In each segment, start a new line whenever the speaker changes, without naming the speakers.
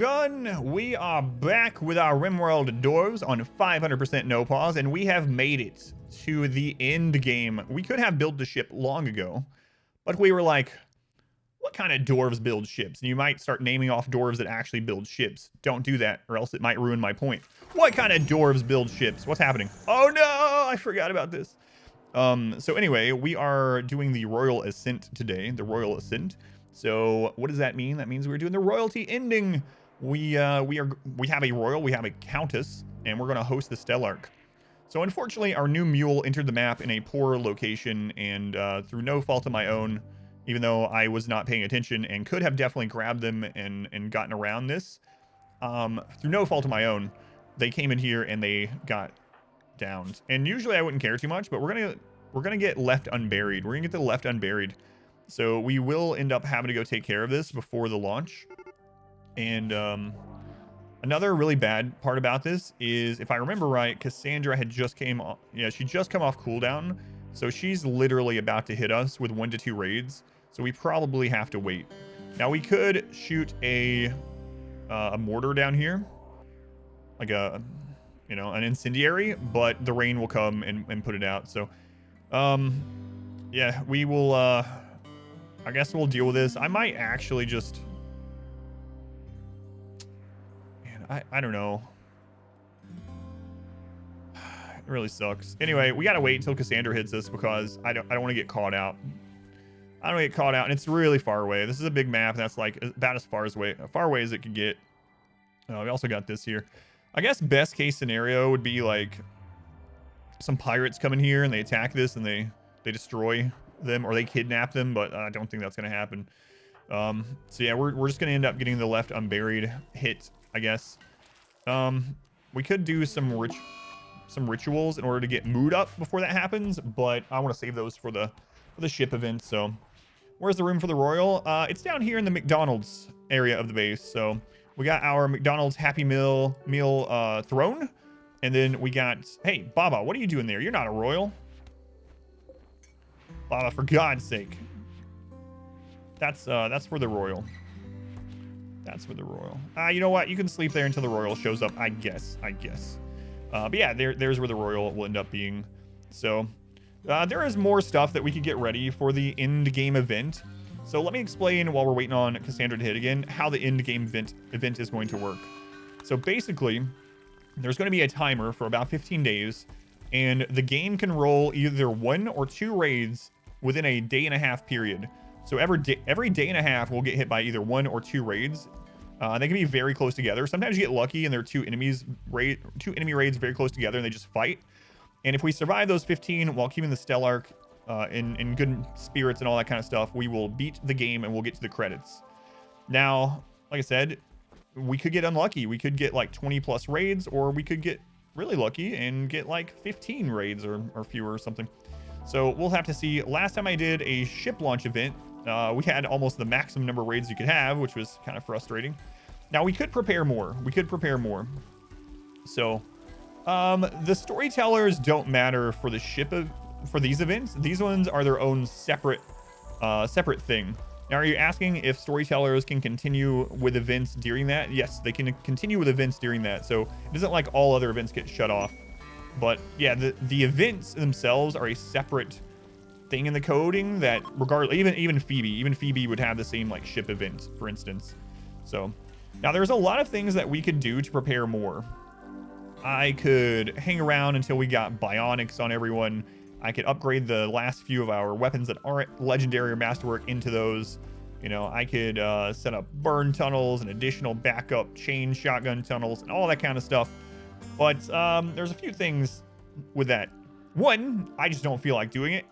Gun, we are back with our RimWorld Dwarves on 500% no pause, and we have made it to the end game. We could have built the ship long ago, but we were like, what kind of dwarves build ships? And you might start naming off dwarves that actually build ships. Don't do that, or else it might ruin my point. What kind of dwarves build ships? What's happening? Oh no, I forgot about this. So anyway, we are doing the Royal Ascent today, the Royal Ascent. So what does that mean? That means we're doing the royalty ending. We have a royal, we have a countess, and we're going to host the Stellarch. So unfortunately, our new mule entered the map in a poor location, and through no fault of my own, even though I was not paying attention and could have definitely grabbed them and gotten around this, through no fault of my own, they came in here and they got downed. And usually I wouldn't care too much, but we're gonna get left unburied. We're gonna get the left unburied. So we will end up having to go take care of this before the launch. And another really bad part about this is, if I remember right, Cassandra had just came off, she just come off cooldown, so she's literally about to hit us with 1 to 2 raids, so we probably have to wait. Now we could shoot a mortar down here, like an incendiary, but the rain will come and put it out. So yeah, we will I guess we'll deal with this. I might actually just, I don't know. It really sucks. Anyway, we gotta wait until Cassandra hits us because I don't want to get caught out. I don't want to get caught out, and it's really far away. This is a big map. That's like about as far away as it could get. We also got this here. I guess best case scenario would be like some pirates come in here and they attack this and they destroy them, or they kidnap them, but I don't think that's gonna happen. So yeah, we're just gonna end up getting the left unburied hit, I guess. We could do some rituals in order to get mood up before that happens, but I want to save those for the ship event. So where's the room for the royal? It's down here in the McDonald's area of the base. So we got our McDonald's Happy Meal throne, and then we got, hey Baba, what are you doing there? You're not a royal. Baba, for God's sake. That's for the royal. That's for the royal. You know what? You can sleep there until the royal shows up, I guess. But yeah, there's where the royal will end up being. So there is more stuff that we could get ready for the end game event. So let me explain, while we're waiting on Cassandra to hit again, how the end game event is going to work. So basically, there's going to be a timer for about 15 days, and the game can roll either 1 or 2 raids within a day-and-a-half period. So every day and a half, we'll get hit by either 1 or 2 raids. They can be very close together. Sometimes you get lucky and there are 2 enemy raids very close together and they just fight. And if we survive those 15 while keeping the Stellarch in good spirits and all that kind of stuff, we will beat the game and we'll get to the credits. Now, like I said, we could get unlucky. We could get like 20 plus raids, or we could get really lucky and get like 15 raids or fewer or something. So we'll have to see. Last time I did a ship launch event, we had almost the maximum number of raids you could have, which was kind of frustrating. Now we could prepare more. So the storytellers don't matter for the for these events. These ones are their own separate thing. Now, are you asking if storytellers can continue with events during that? Yes, they can continue with events during that. So it isn't like all other events get shut off. But yeah, the events themselves are a separate thing in the coding that, regardless, even Phoebe would have the same like ship event, for instance. So now there's a lot of things that we could do to prepare more. I could hang around until we got bionics on everyone. I could upgrade the last few of our weapons that aren't legendary or masterwork into those. I could set up burn tunnels and additional backup chain shotgun tunnels and all that kind of stuff. But there's a few things with that. One, I just don't feel like doing it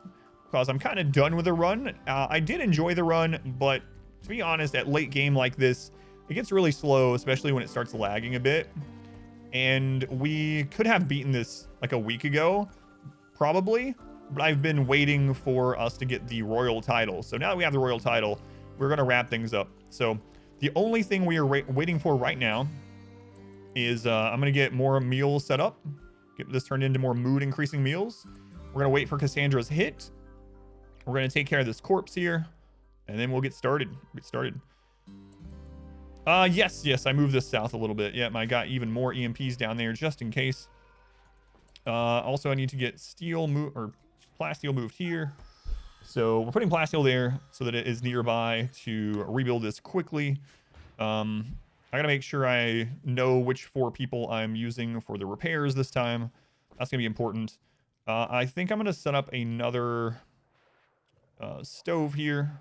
because I'm kind of done with the run. I did enjoy the run, but to be honest, at late game like this, it gets really slow, especially when it starts lagging a bit. And we could have beaten this like a week ago, probably, but I've been waiting for us to get the royal title. So now that we have the royal title, we're going to wrap things up. So the only thing we are waiting for right now is I'm going to get more meals set up, get this turned into more mood increasing meals. We're going to wait for Cassandra's hit. We're going to take care of this corpse here, and then we'll get started. Yes, I moved this south a little bit. Yeah, I got even more EMPs down there just in case. Also, I need to get steel or plasteel moved here. So we're putting plasteel there so that it is nearby to rebuild this quickly. I gotta make sure I know which 4 people I'm using for the repairs this time. That's gonna be important. I think I'm gonna set up another stove here.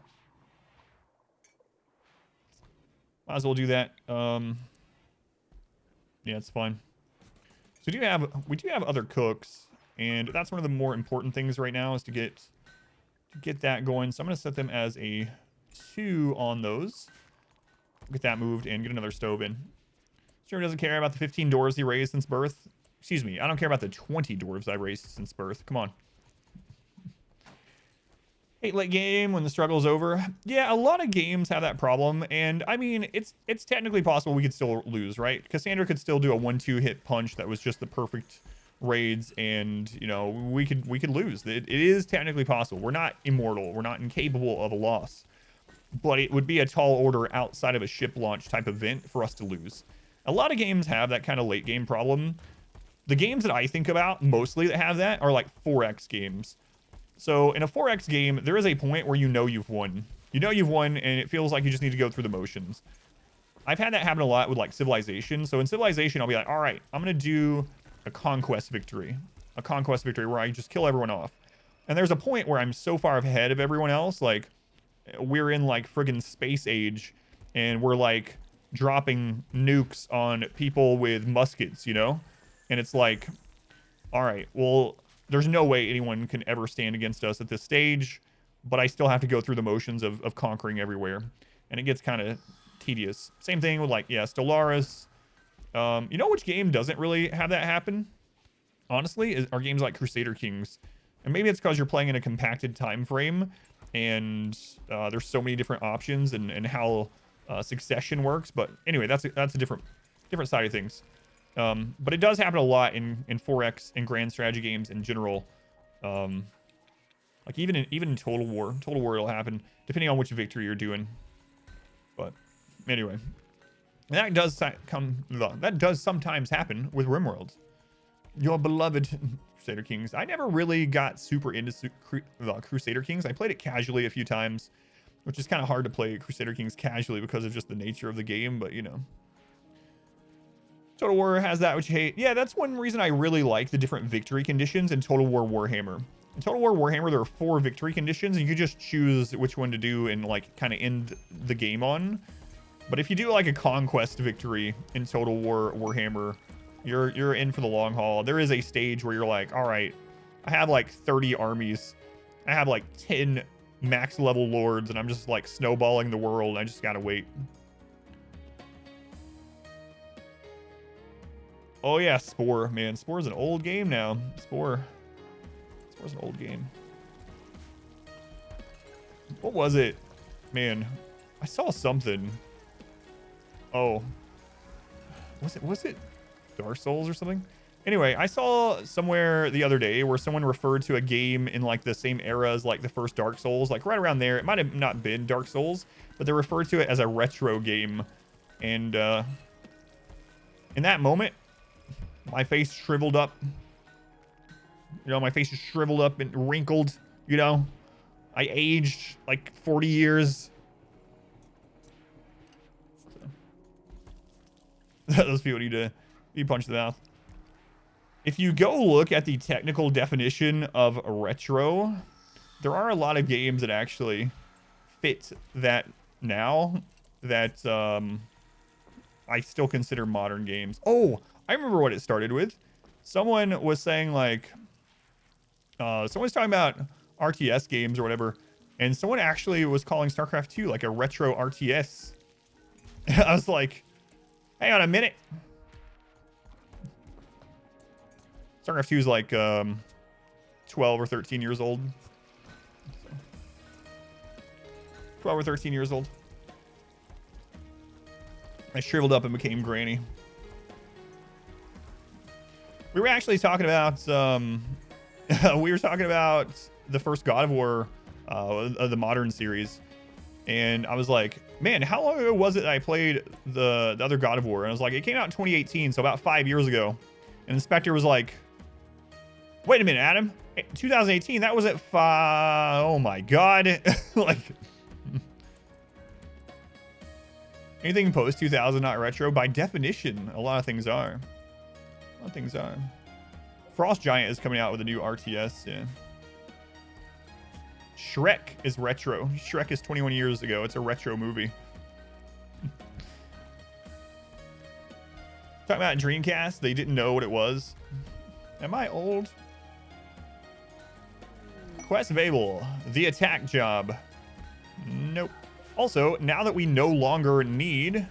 Might as well do that. Yeah, it's fine. So we do have other cooks, and that's one of the more important things right now is to get that going. So I'm gonna set them as a 2 on those. Get that moved and get another stove in. Sure doesn't care about the 15 dwarves he raised since birth. Excuse me, I don't care about the 20 dwarves I raised since birth. Come on. Hate late game when the struggle is over. Yeah, a lot of games have that problem, and I mean, it's technically possible we could still lose, right? Cassandra could still do a 1-2 hit punch that was just the perfect raids, and you know, we could lose. It is technically possible. We're not immortal. We're not incapable of a loss. But it would be a tall order outside of a ship launch type event for us to lose. A lot of games have that kind of late game problem. The games that I think about mostly that have that are like 4X games. So in a 4X game, there is a point where you know you've won. You know you've won, and it feels like you just need to go through the motions. I've had that happen a lot with like Civilization. So in Civilization, I'll be like, all right, I'm going to do a conquest victory. A conquest victory where I just kill everyone off. And there's a point where I'm so far ahead of everyone else, like we're in like friggin' space age, and we're like dropping nukes on people with muskets, you know? And it's like, all right, well, there's no way anyone can ever stand against us at this stage, but I still have to go through the motions of conquering everywhere. And it gets kind of tedious. Same thing with like, yeah, Stellaris. You know which game doesn't really have that happen? Honestly, are games like Crusader Kings. And maybe it's because you're playing in a compacted time frame, and there's so many different options and how succession works. But anyway, that's a different side of things. But it does happen a lot in 4X and grand strategy games in general. Like even in Total War it'll happen depending on which victory you're doing. But anyway, that does sometimes happen with RimWorld. Your beloved Crusader Kings. I never really got super into Crusader Kings. I played it casually a few times, which is kind of hard to play Crusader Kings casually because of just the nature of the game, but you know. Total War has that which you hate. Yeah, that's one reason I really like the different victory conditions in Total War Warhammer. In Total War Warhammer, there are 4 victory conditions, and you just choose which one to do and like kind of end the game on. But if you do like a conquest victory in Total War Warhammer, you're in for the long haul. There is a stage where you're like, all right, I have like 30 armies. I have like 10 max level lords, and I'm just like snowballing the world. I just gotta wait. Oh yeah, Spore, man. Spore's an old game now. Spore's an old game. What was it? Man, I saw something. Oh. Was it Dark Souls or something? Anyway, I saw somewhere the other day where someone referred to a game in like the same era as like the first Dark Souls, like right around there. It might have not been Dark Souls, but they referred to it as a retro game. And in that moment, my face shriveled up. You know, my face is shriveled up and wrinkled, you know. I aged like 40 years. So. Those people need to be punched in the mouth. If you go look at the technical definition of retro, there are a lot of games that actually fit that now that I still consider modern games. Oh, I remember what it started with. Someone was saying like, someone's talking about RTS games or whatever, and someone actually was calling StarCraft 2 like a retro RTS. I was like, hang on a minute. StarCraft 2 is like 12 or 13 years old. So, 12 or 13 years old. I shriveled up and became granny. We were actually talking about the first God of War, the modern series. And I was like, man, how long ago was it I played the other God of War? And I was like, it came out in 2018, so about 5 years ago. And the inspector was like, wait a minute, Adam. 2018, that was at 5. Oh my God. Like, anything post 2000 not retro? By definition, a lot of things are. A lot of things are. Frost Giant is coming out with a new RTS, yeah. Shrek is retro. Shrek is 21 years ago. It's a retro movie. Talking about Dreamcast, they didn't know what it was. Am I old? Quest Babel, the attack job. Nope. Also, now that we no longer need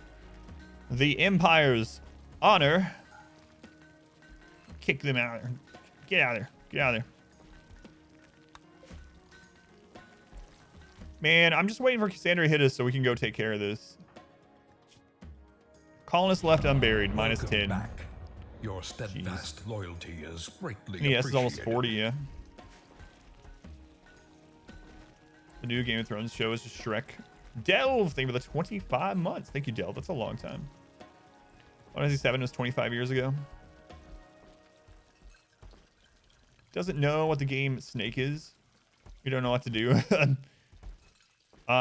the Empire's honor, kick them out of there. Get out of there. Get out of there. Man, I'm just waiting for Cassandra to hit us so we can go take care of this. Colonists left unburied, minus 10.
Back. Your steadfast loyalty is greatly
yes,
appreciated.
it's almost 40, yeah. The new Game of Thrones show is just Shrek. Delve, thank you for the 25 months. Thank you, Delve. That's a long time. Final Fantasy 7 was 25 years ago. Doesn't know what the game Snake is. You don't know what to do.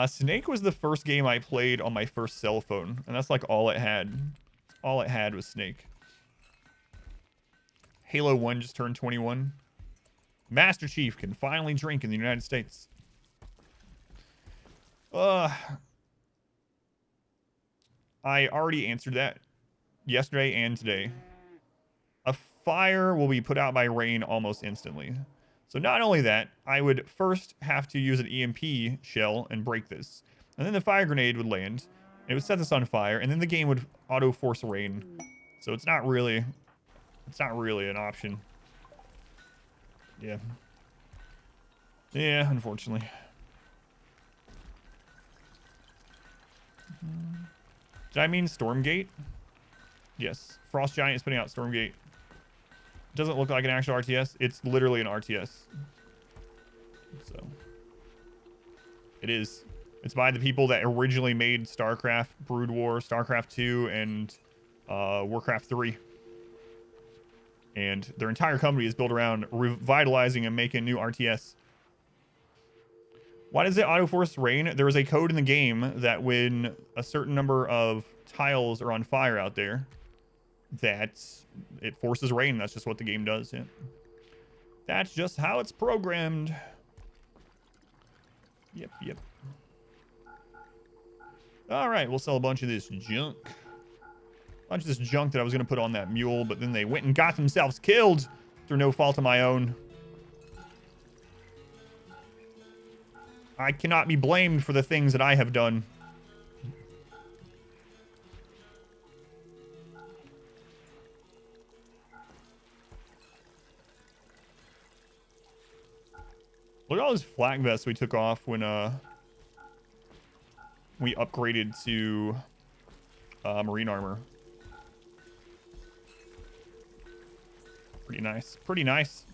Snake was the first game I played on my first cell phone, and that's like all it had. All it had was Snake. Halo 1 just turned 21. Master Chief can finally drink in the United States. I already answered that yesterday and today. A fire will be put out by rain almost instantly. So not only that, I would first have to use an EMP shell and break this. And then the fire grenade would land. It would set this on fire, and then the game would auto force rain. So it's not really an option. Yeah. Yeah, unfortunately. Did I mean Stormgate? Yes. Frost Giant is putting out Stormgate. Doesn't look like an actual RTS. It's literally an RTS. So it is. It's by the people that originally made StarCraft, Brood War, StarCraft 2, and Warcraft 3. And their entire company is built around revitalizing and making new RTS. Why does it auto-force rain? There is a code in the game that when a certain number of tiles are on fire out there, that it forces rain. That's just what the game does. Yeah. That's just how it's programmed. Yep. All right, we'll sell a bunch of this junk. A bunch of this junk that I was going to put on that mule, but then they went and got themselves killed through no fault of my own. I cannot be blamed for the things that I have done. Look at all those flak vests we took off when we upgraded to marine armor. Pretty nice. Pretty nice.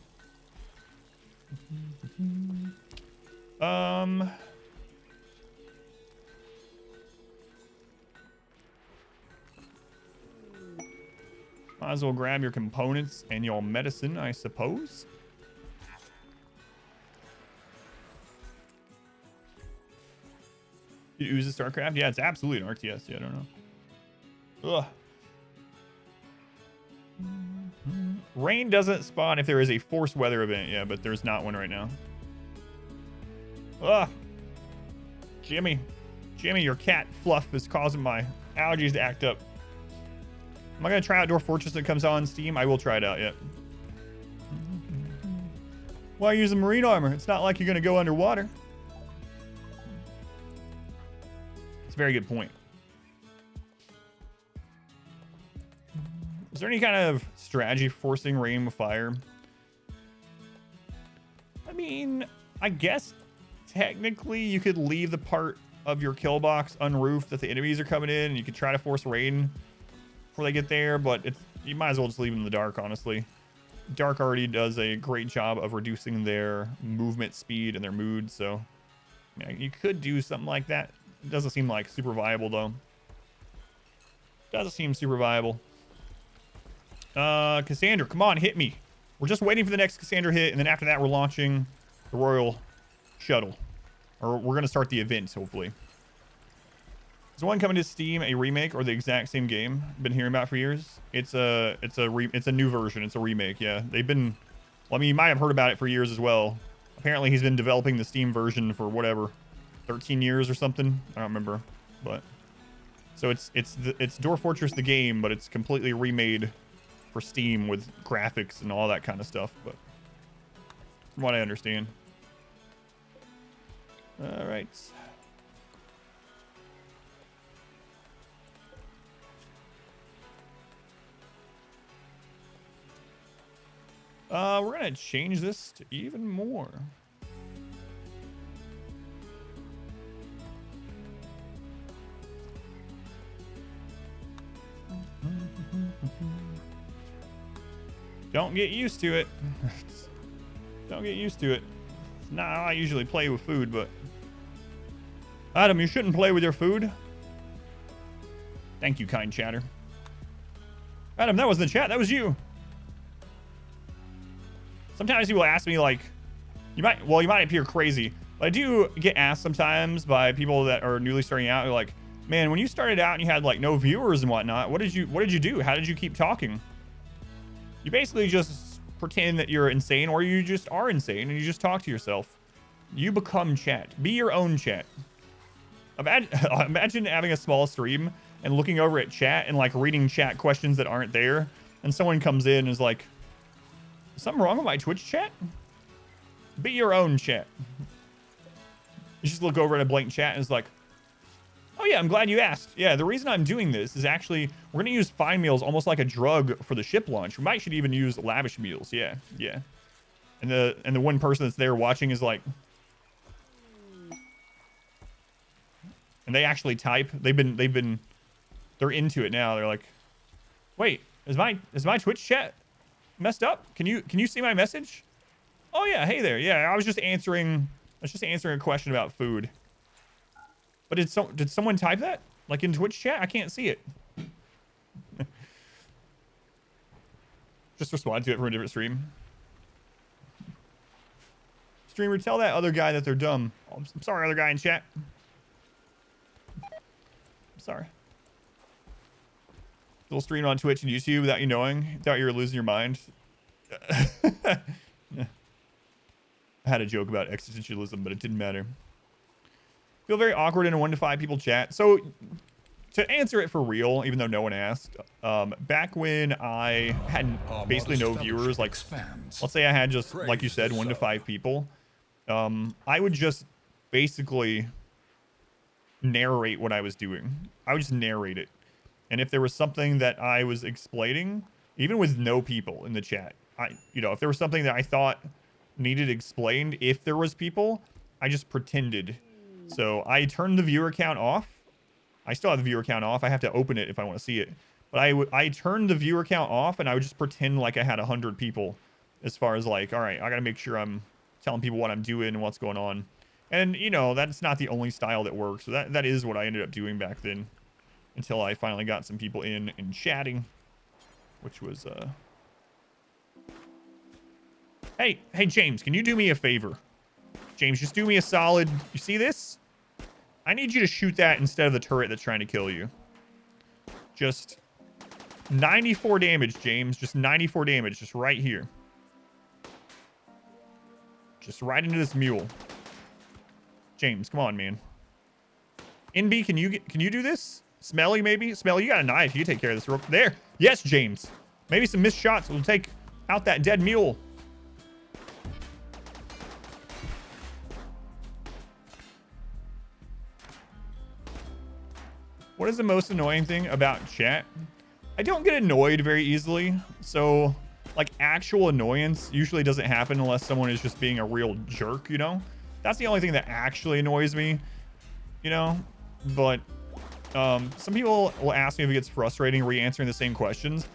Might as well grab your components and your medicine, I suppose. It oozes StarCraft? Yeah, it's absolutely an RTS. Yeah, I don't know. Ugh. Rain doesn't spawn if there is a forced weather event. Yeah, but there's not one right now. Ugh. Jimmy, your cat fluff is causing my allergies to act up. Am I going to try out Dwarf Fortress that comes out on Steam? I will try it out yet. Why use the marine armor? It's not like you're going to go underwater. It's a very good point. Is there any kind of strategy for forcing rain with fire? I mean, I guess technically you could leave the part of your kill box unroofed that the enemies are coming in, and you could try to force rain before they get there, but you might as well just leave them in the dark, honestly. Dark already does a great job of reducing their movement speed and their mood, so yeah, you could do something like that. It doesn't seem like super viable though. Doesn't seem super viable. Cassandra, come on, hit me. We're just waiting for the next Cassandra hit, and then after that we're launching the Royal Shuttle. Or we're gonna start the event, hopefully. Is one coming to Steam a remake or the exact same game? Been hearing about for years. It's a new version. It's a remake. Yeah, they've been. Well, I mean, you might have heard about it for years as well. Apparently, he's been developing the Steam version for whatever, 13 years or something. I don't remember, but so it's Dwarf Fortress the game, but it's completely remade for Steam with graphics and all that kind of stuff. But from what I understand. All right. We're gonna change this to even more. Don't get used to it. Don't get used to it. Nah, I usually play with food, but Adam, you shouldn't play with your food. Thank you, kind chatter. Adam, that wasn't the chat, that was you. Sometimes people ask me, like, you might appear crazy, but I do get asked sometimes by people that are newly starting out. They're like, man, when you started out and you had like no viewers and whatnot, what did you do? How did you keep talking? You basically just pretend that you're insane, or you just are insane and you just talk to yourself. You become chat. Be your own chat. Imagine having a small stream and looking over at chat and like reading chat questions that aren't there, and someone comes in and is like, is something wrong with my Twitch chat? Be your own chat. You just look over at a blank chat and it's like, oh yeah, I'm glad you asked. Yeah, the reason I'm doing this is actually we're gonna use fine meals almost like a drug for the ship launch. We should even use lavish meals. Yeah, yeah. And the one person that's there watching is like, and they actually type. They're into it now. They're like, wait, is my Twitch chat messed up? Can you see my message? Oh yeah, hey there. Yeah, I was just answering a question about food. But did someone type that? Like in Twitch chat? I can't see it. Just respond to it from a different stream. Streamer, tell that other guy that they're dumb. Oh, I'm sorry, other guy in chat. I'm sorry. Little stream on Twitch and YouTube without you knowing. Thought you were losing your mind. Yeah. I had a joke about existentialism, but it didn't matter. Feel very awkward in a 1 to 5 people chat. So to answer it for real, even though no one asked, back when I had basically no viewers, like let's say I had just, like you said, 1 to 5 people, I would just basically narrate what I was doing. I would just narrate it. And if there was something that I was explaining, even with no people in the chat, if there was something that I thought needed explained, if there was people, I just pretended. So I turned the viewer count off. I still have the viewer count off. I have to open it if I want to see it. But I turned the viewer count off, and I would just pretend like I had 100 people, as far as like, all right, I got to make sure I'm telling people what I'm doing and what's going on. And, that's not the only style that works. So that is what I ended up doing back then, until I finally got some people in and chatting, which was, Hey, James, can you do me a favor? James, just do me a solid. You see this? I need you to shoot that instead of the turret that's trying to kill you. Just 94 damage, James. Just 94 damage. Just right here. Just right into this mule. James, come on, man. NB, can you do this? Smelly, maybe? Smelly, you got a knife. You take care of this real quick. There. Yes, James. Maybe some missed shots will take out that dead mule. What is the most annoying thing about chat? I don't get annoyed very easily. So, like, actual annoyance usually doesn't happen unless someone is just being a real jerk, That's the only thing that actually annoys me, But some people will ask me if it gets frustrating re-answering the same questions.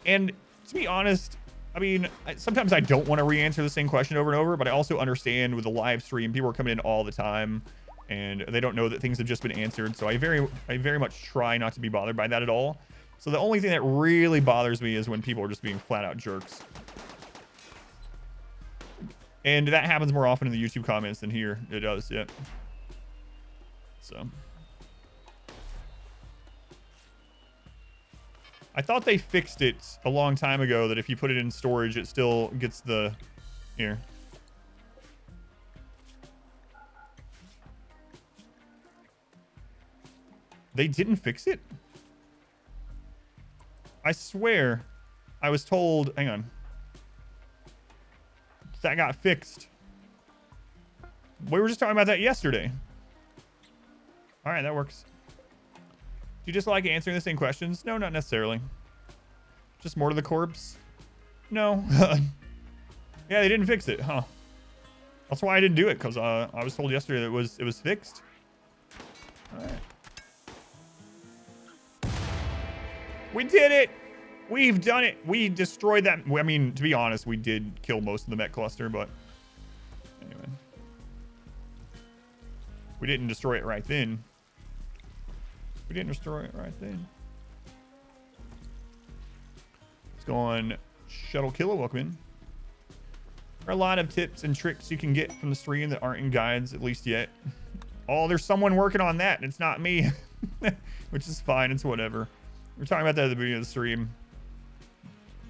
And to be honest, I mean, sometimes I don't want to re-answer the same question over and over, but I also understand with the live stream, people are coming in all the time. and they don't know that things have just been answered. So I very much try not to be bothered by that at all. So the only thing that really bothers me is when people are just being flat out jerks. And that happens more often in the YouTube comments than here. It does, yeah. So I thought they fixed it a long time ago, that if you put it in storage, it still gets the... Here. They didn't fix it? I swear I was told... Hang on. That got fixed. We were just talking about that yesterday. All right, that works. Do you just like answering the same questions? No, not necessarily. Just more to the corpse? No. Yeah, they didn't fix it, huh? That's why I didn't do it, because I was told yesterday that it was fixed. All right. We did it! We've done it! We destroyed that. I mean, to be honest, we did kill most of the mech cluster, but anyway. We didn't destroy it right then. We didn't destroy it right then. Let's go on Shuttle Killer. Welcome in. There are a lot of tips and tricks you can get from the stream that aren't in guides, at least yet. Oh, there's someone working on that, and it's not me. Which is fine. It's whatever. We were talking about that at the beginning of the stream.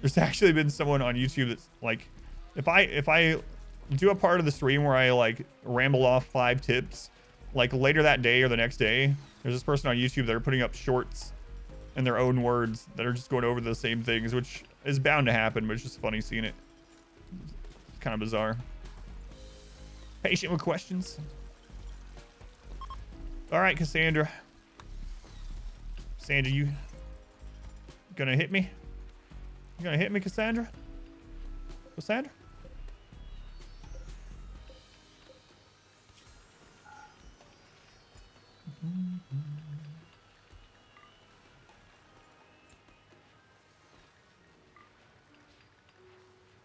There's actually been someone on YouTube that's like, if I do a part of the stream where I like ramble off 5 tips, like later that day or the next day, there's this person on YouTube that are putting up shorts in their own words that are just going over the same things, which is bound to happen, but it's just funny seeing it. It's kind of bizarre. Patient with questions. All right, Cassandra. Cassandra, you gonna hit me? You gonna hit me, Cassandra? Cassandra?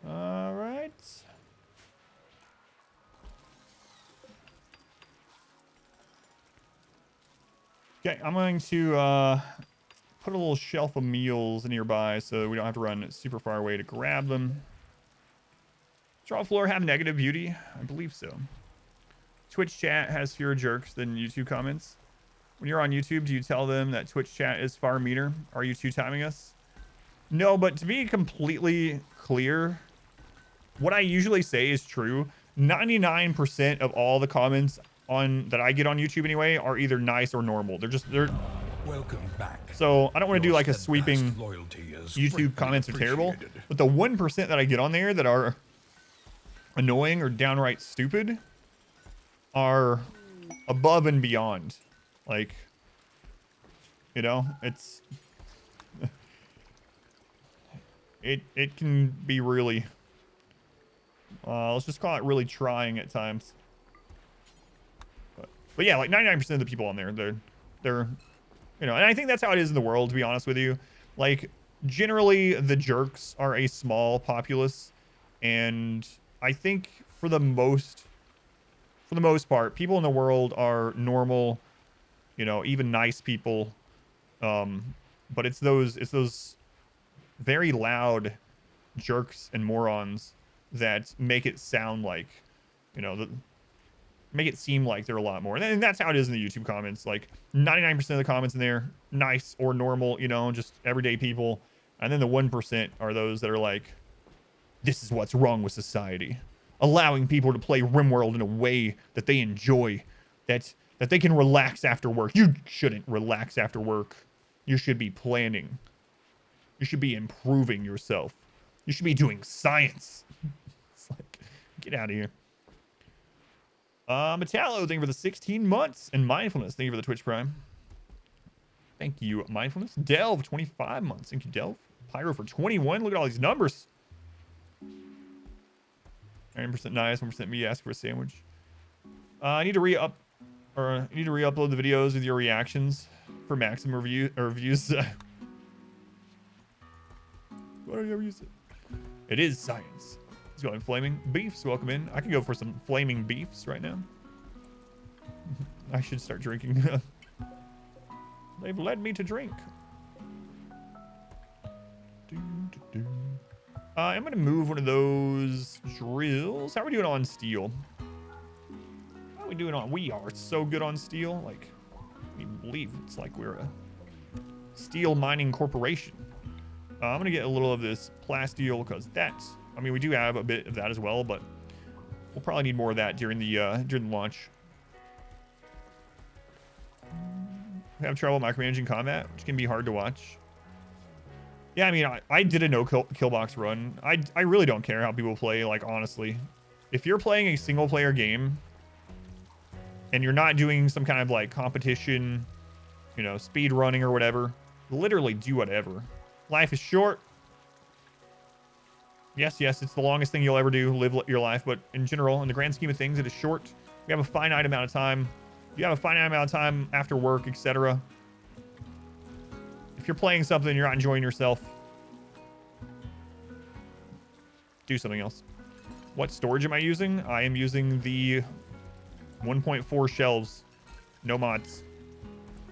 All right. Okay, I'm going to put a little shelf of meals nearby so we don't have to run super far away to grab them. Draw floor have negative beauty? I believe so. Twitch chat has fewer jerks than YouTube comments. When you're on YouTube, do you tell them that Twitch chat is far meaner? Are you two-timing us? No, but to be completely clear, what I usually say is true. 99% of all the comments that I get on YouTube anyway are either nice or normal. They're
Welcome back.
So I don't want to do like a
Your
sweeping
steadfast loyalty is
YouTube
greatly
comments are terrible,
appreciated.
but the 1% that I get on there that are annoying or downright stupid are above and beyond. Like, you know, it's it can be really let's just call it really trying at times. But yeah, like 99% of the people on there, they're you know, and I think that's how it is in the world, to be honest with you. Like, generally the jerks are a small populace, and I think for the most part, people in the world are normal, you know, even nice people. But it's those very loud jerks and morons that make it sound like, you know, make it seem like they're a lot more. And that's how it is in the YouTube comments. Like 99% of the comments in there, nice or normal, you know, just everyday people. And then the 1% are those that are like, this is what's wrong with society. Allowing people to play RimWorld in a way that they enjoy, that they can relax after work. You shouldn't relax after work. You should be planning. You should be improving yourself. You should be doing science. It's like, get out of here. Metallo, thank you for the 16 months. And Mindfulness, thank you for the Twitch Prime. Thank you, Mindfulness. Delve, 25 months. Thank you, Delve. Pyro for 21. Look at all these numbers. 9% nice, 1% me ask for a sandwich. I need to re-upload the videos with your reactions for maximum reviews. Why don't you ever use it? It is science. Let's go in flaming beefs. Welcome in. I can go for some flaming beefs right now. I should start drinking. They've led me to drink. I'm gonna move one of those drills. How are we doing on steel? How are we doing on? We are so good on steel. Like, we believe it's like we're a steel mining corporation. I'm gonna get a little of this plasteel because that's. I mean, we do have a bit of that as well, but we'll probably need more of that during the launch. We have trouble micromanaging combat, which can be hard to watch. Yeah, I mean, I did a no kill box run. I really don't care how people play, like, honestly. If you're playing a single player game and you're not doing some kind of like competition, you know, speed running or whatever, literally do whatever. Life is short. Yes, it's the longest thing you'll ever do, live your life, but in general, in the grand scheme of things, it is short. We have a finite amount of time. You have a finite amount of time after work, etc. If you're playing something and you're not enjoying yourself, do something else. What storage am I using? I am using the 1.4 shelves. No mods.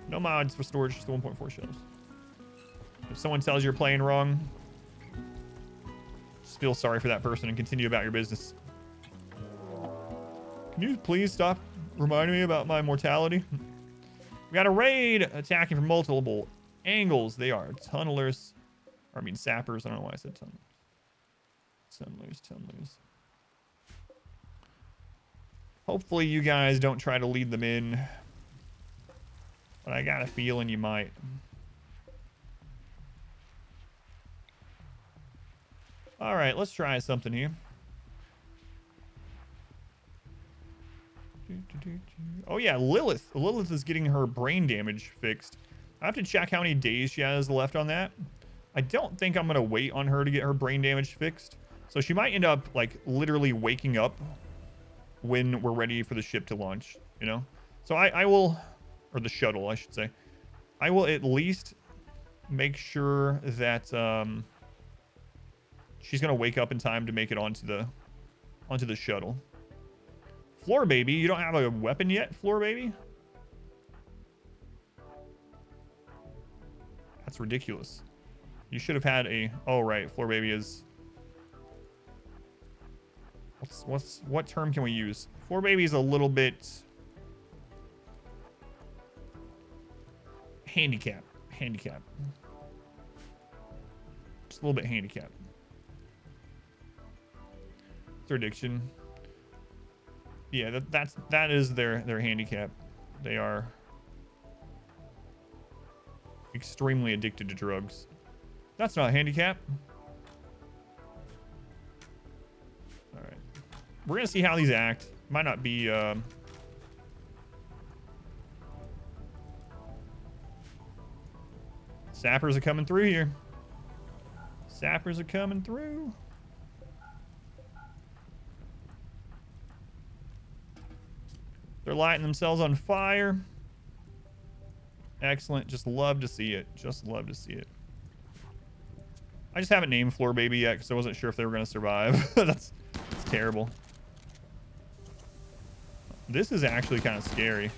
No mods for storage, just the 1.4 shelves. If someone tells you you're playing wrong, just feel sorry for that person and continue about your business. Can you please stop reminding me about my mortality? We got a raid attacking from multiple angles. They are tunnelers. Or I mean sappers. I don't know why I said tunnelers. Tunnelers. Hopefully you guys don't try to lead them in. But I got a feeling you might. Alright, let's try something here. Oh yeah, Lilith. Lilith is getting her brain damage fixed. I have to check how many days she has left on that. I don't think I'm going to wait on her to get her brain damage fixed. So she might end up, like, literally waking up when we're ready for the ship to launch, you know? So I will, or the shuttle, I should say. I will at least make sure that she's going to wake up in time to make it onto the shuttle. Floor baby, you don't have a weapon yet, floor baby? That's ridiculous. You should have had a... Oh, right. Floor baby is... What term can we use? Floor baby is a little bit... Handicap. Just a little bit handicap. It's their addiction. Yeah, that is their handicap. They are extremely addicted to drugs. That's not a handicap. All right, we're gonna see how these act. Might not be. Sappers are coming through here. Sappers are coming through. They're lighting themselves on fire. Excellent. Just love to see it. Just love to see it. I just haven't named Floor Baby yet because I wasn't sure if they were going to survive. That's terrible. This is actually kind of scary.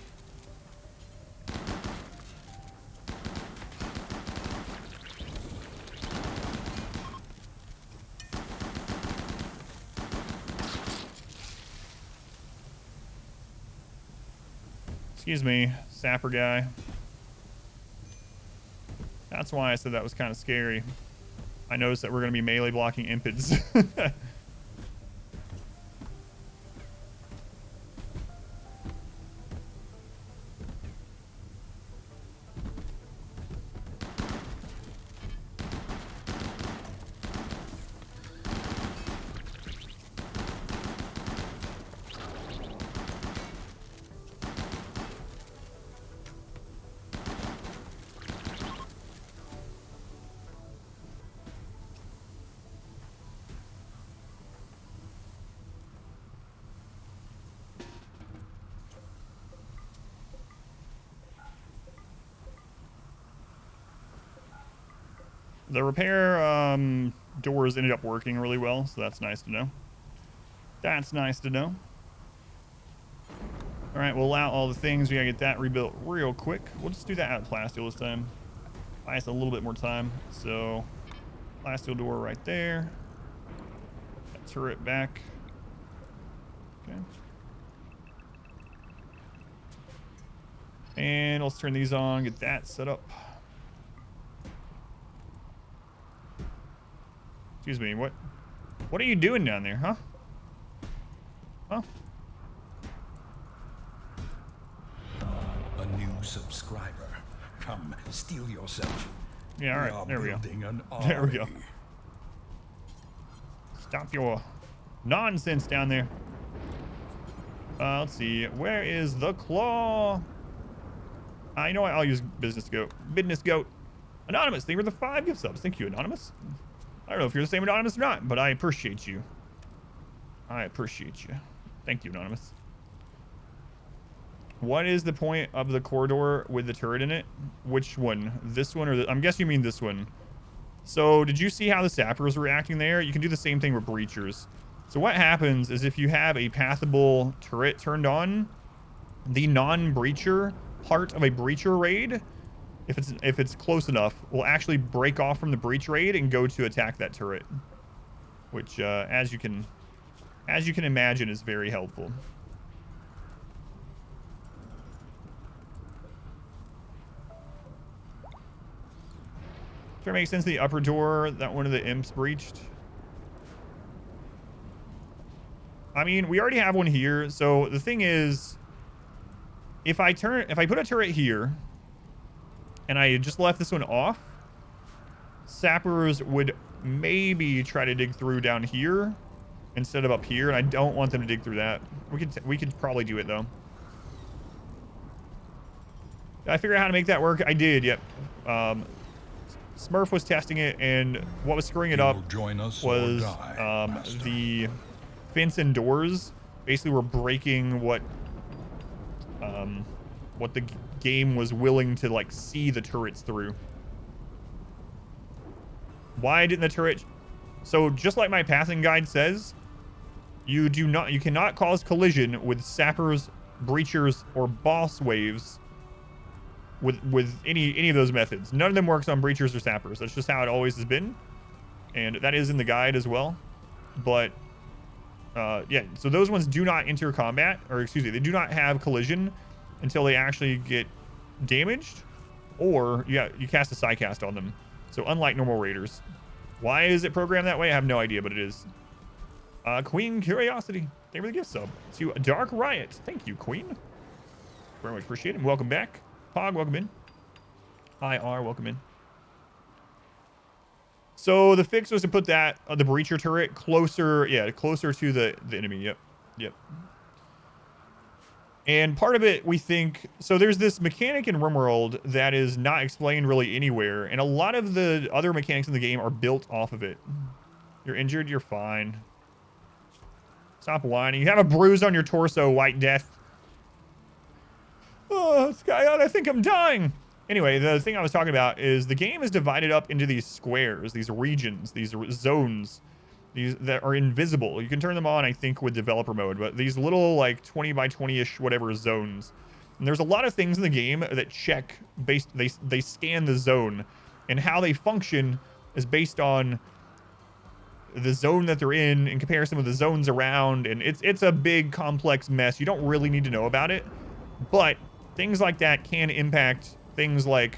Excuse me, sapper guy. That's why I said that was kind of scary. I noticed that we're going to be melee blocking impids. The repair doors ended up working really well, so that's nice to know. That's nice to know. All right, we'll allow all the things. We gotta get that rebuilt real quick. We'll just do that out of plasteel this time. Buy us a little bit more time. So, plasteel door right there. That turret back. Okay. And let's turn these on, get that set up. Excuse me, what are you doing down there, huh? Huh?
A new subscriber. Come, steal yourself.
Yeah, all right, there we go.
An
There we go.
army.
Stop your nonsense down there. Let's see, where is the claw? You know what, I'll use business goat. Business goat. Anonymous, thank you for the 5 gift subs. Thank you, Anonymous. I don't know if you're the same Anonymous or not, but I appreciate you. I appreciate you. Thank you, Anonymous. What is the point of the corridor with the turret in it? Which one? This one or I'm guessing you mean this one. So did you see how the sappers were reacting there? You can do the same thing with breachers. So what happens is if you have a pathable turret turned on, the non-breacher part of a breacher raid, if it's close enough, will actually break off from the breach raid and go to attack that turret, which as you can imagine is very helpful. Sure makes sense. The upper door that one of the imps breached. I mean, we already have one here. So the thing is, if I put a turret here and I just left this one off, sappers would maybe try to dig through down here instead of up here, and I don't want them to dig through that. We could probably do it though. Did I figure out how to make that work? I did. Yep. Smurf was testing it, and what was screwing it up was the fence and doors basically were breaking what the game was willing to like see the turrets through. Why didn't the turret? So just like my passing guide says, you cannot cause collision with sappers, breachers, or boss waves with any of those methods. None of them works on breachers or sappers. That's just how it always has been, and that is in the guide as well. But yeah, so those ones do not enter combat, or excuse me, they do not have collision until they actually get damaged, or you cast a psycast on them. So unlike normal raiders. Why is it programmed that way? I have no idea, but it is. Queen Curiosity, thank you for the gift sub. To Dark Riot, thank you, Queen. Very much appreciate it. Welcome back. Pog, welcome in. IR, welcome in. So the fix was to put that the breacher turret closer to the enemy. Yep. And part of it, we think, so there's this mechanic in RimWorld that is not explained really anywhere, and a lot of the other mechanics in the game are built off of it. You're injured, you're fine. Stop whining. You have a bruise on your torso, White Death. Oh, Skyon, I think I'm dying. Anyway, the thing I was talking about is the game is divided up into these squares, these regions, these zones, these that are invisible. You can turn them on, I think, with developer mode, but these little like 20 by 20-ish whatever zones. And there's a lot of things in the game that check based, they scan the zone, and how they function is based on the zone that they're in comparison with the zones around, and it's a big complex mess. You don't really need to know about it, but things like that can impact things like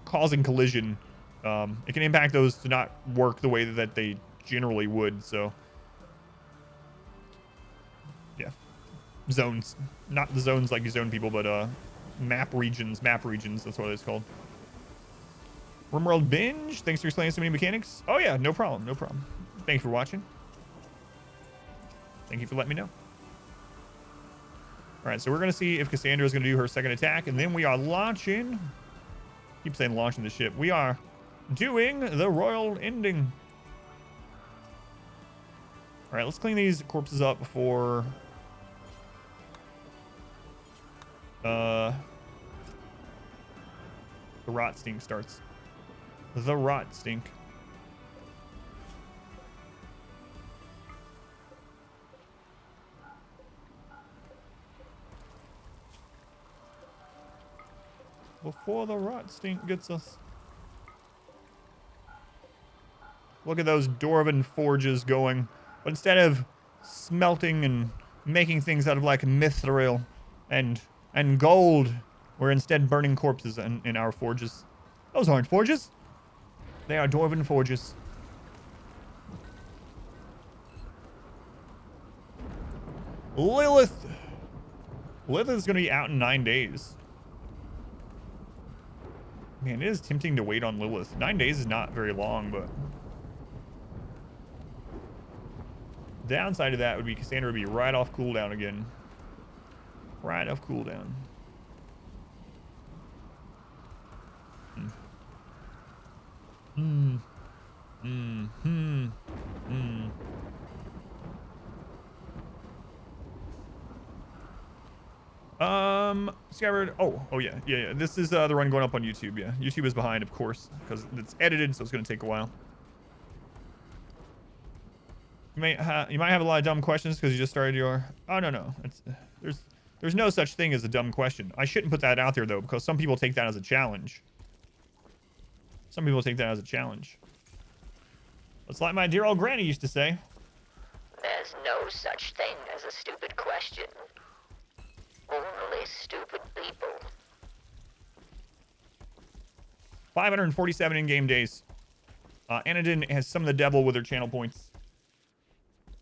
causing collision. It can impact those to not work the way that they generally would. So yeah, zones, not the zones like you zone people, but map regions, that's what it's called. RimWorld Binge, thanks for explaining so many mechanics. Oh yeah, no problem. Thanks for watching. Thank you for letting me know. All right, so we're going to see if Cassandra is going to do her second attack, and then we are launching. Keep saying launching the ship. We are doing the royal ending. All right, let's clean these corpses up before the rot stink starts. The rot stink. before the rot stink gets us. Look at those dwarven forges going. But instead of smelting and making things out of like mithril and gold, we're instead burning corpses in our forges. Those aren't forges. They are dwarven forges. Lilith. Lilith is going to be out in 9 days. Man, it is tempting to wait on Lilith. 9 days is not very long, but... downside of that would be Cassandra would be right off cooldown again. Right off cooldown. Skyward. Oh yeah. This is the run going up on YouTube. Yeah, YouTube is behind, of course, because it's edited, so it's going to take a while. You might have a lot of dumb questions because you just started your... Oh, no. There's no such thing as a dumb question. I shouldn't put that out there, though, because some people take that as a challenge. It's like my dear old granny used to say.
There's no such thing as a stupid question. Only stupid people.
547 in-game days. Anadin has some of the devil with her channel points.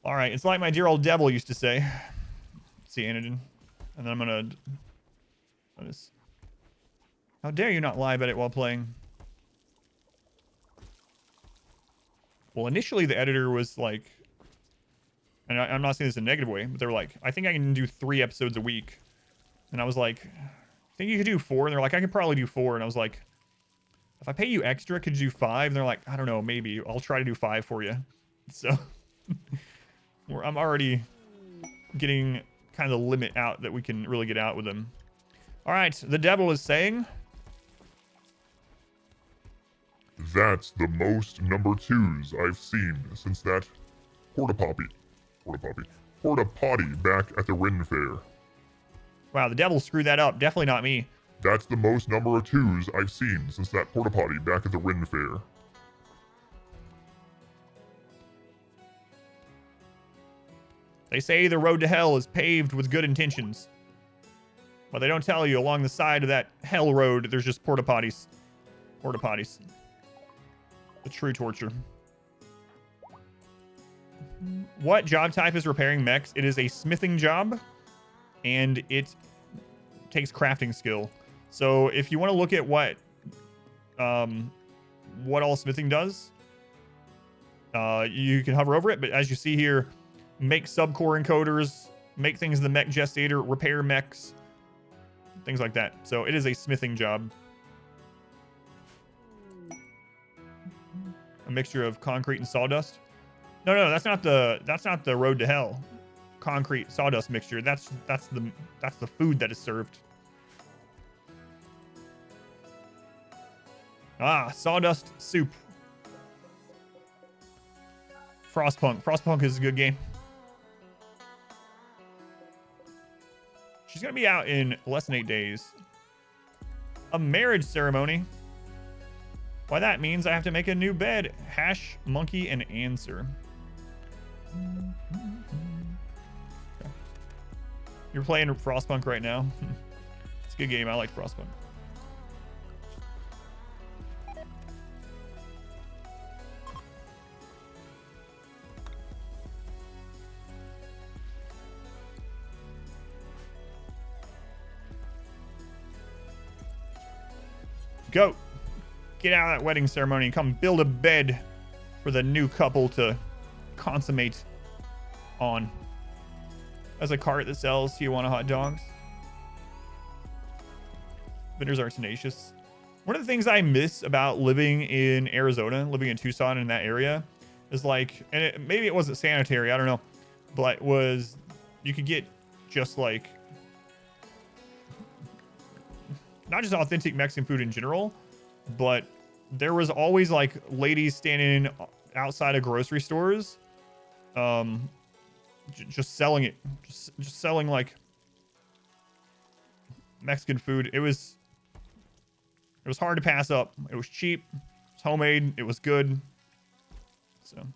All right, it's like my dear old devil used to say. Let's see, Anadin. And then I'm gonna... How dare you not live edit while playing? Well, initially the editor was like... And I'm not saying this in a negative way, but they were like, I think I can do 3 episodes a week. And I was like, I think you could do 4. And they're like, I could probably do 4. And I was like, if I pay you extra, could you do 5? And they're like, I don't know, maybe. I'll try to do 5 for you. So... I'm already getting kind of the limit out that we can really get out with them. All right, the devil is saying...
That's the most number 2s I've seen since that porta potty back at the Ren Fair.
Wow, the devil screwed that up. Definitely not me.
That's the most number of 2s I've seen since that porta potty back at the Ren Fair.
They say the road to hell is paved with good intentions. But they don't tell you along the side of that hell road, there's just porta potties. Porta potties. The true torture. What job type is repairing mechs? It is a smithing job, and it takes crafting skill. So if you want to look at what all smithing does, you can hover over it. But as you see here, make subcore encoders, make things in the mech gestator, repair mechs, things like that. So it is a smithing job. A mixture of concrete and sawdust. No, that's not the road to hell. Concrete sawdust mixture. That's the food that is served. Ah, sawdust soup. Frostpunk. Frostpunk is a good game. She's going to be out in less than 8 days. A marriage ceremony. Why, that means I have to make a new bed. Hash, monkey, and answer. Okay. You're playing Frostpunk right now? It's a good game. I like Frostpunk. Go. Get out of that wedding ceremony and come build a bed for the new couple to consummate on. As a cart that sells Tijuana hot dogs. Vendors are tenacious. One of the things I miss about living in Arizona, living in Tucson in that area, is like, and maybe it wasn't sanitary, I don't know, but was you could get just like not just authentic Mexican food in general, but there was always like ladies standing outside of grocery stores, just selling it, just selling like Mexican food. It was It was hard to pass up. It was cheap. It's homemade. It was good. So,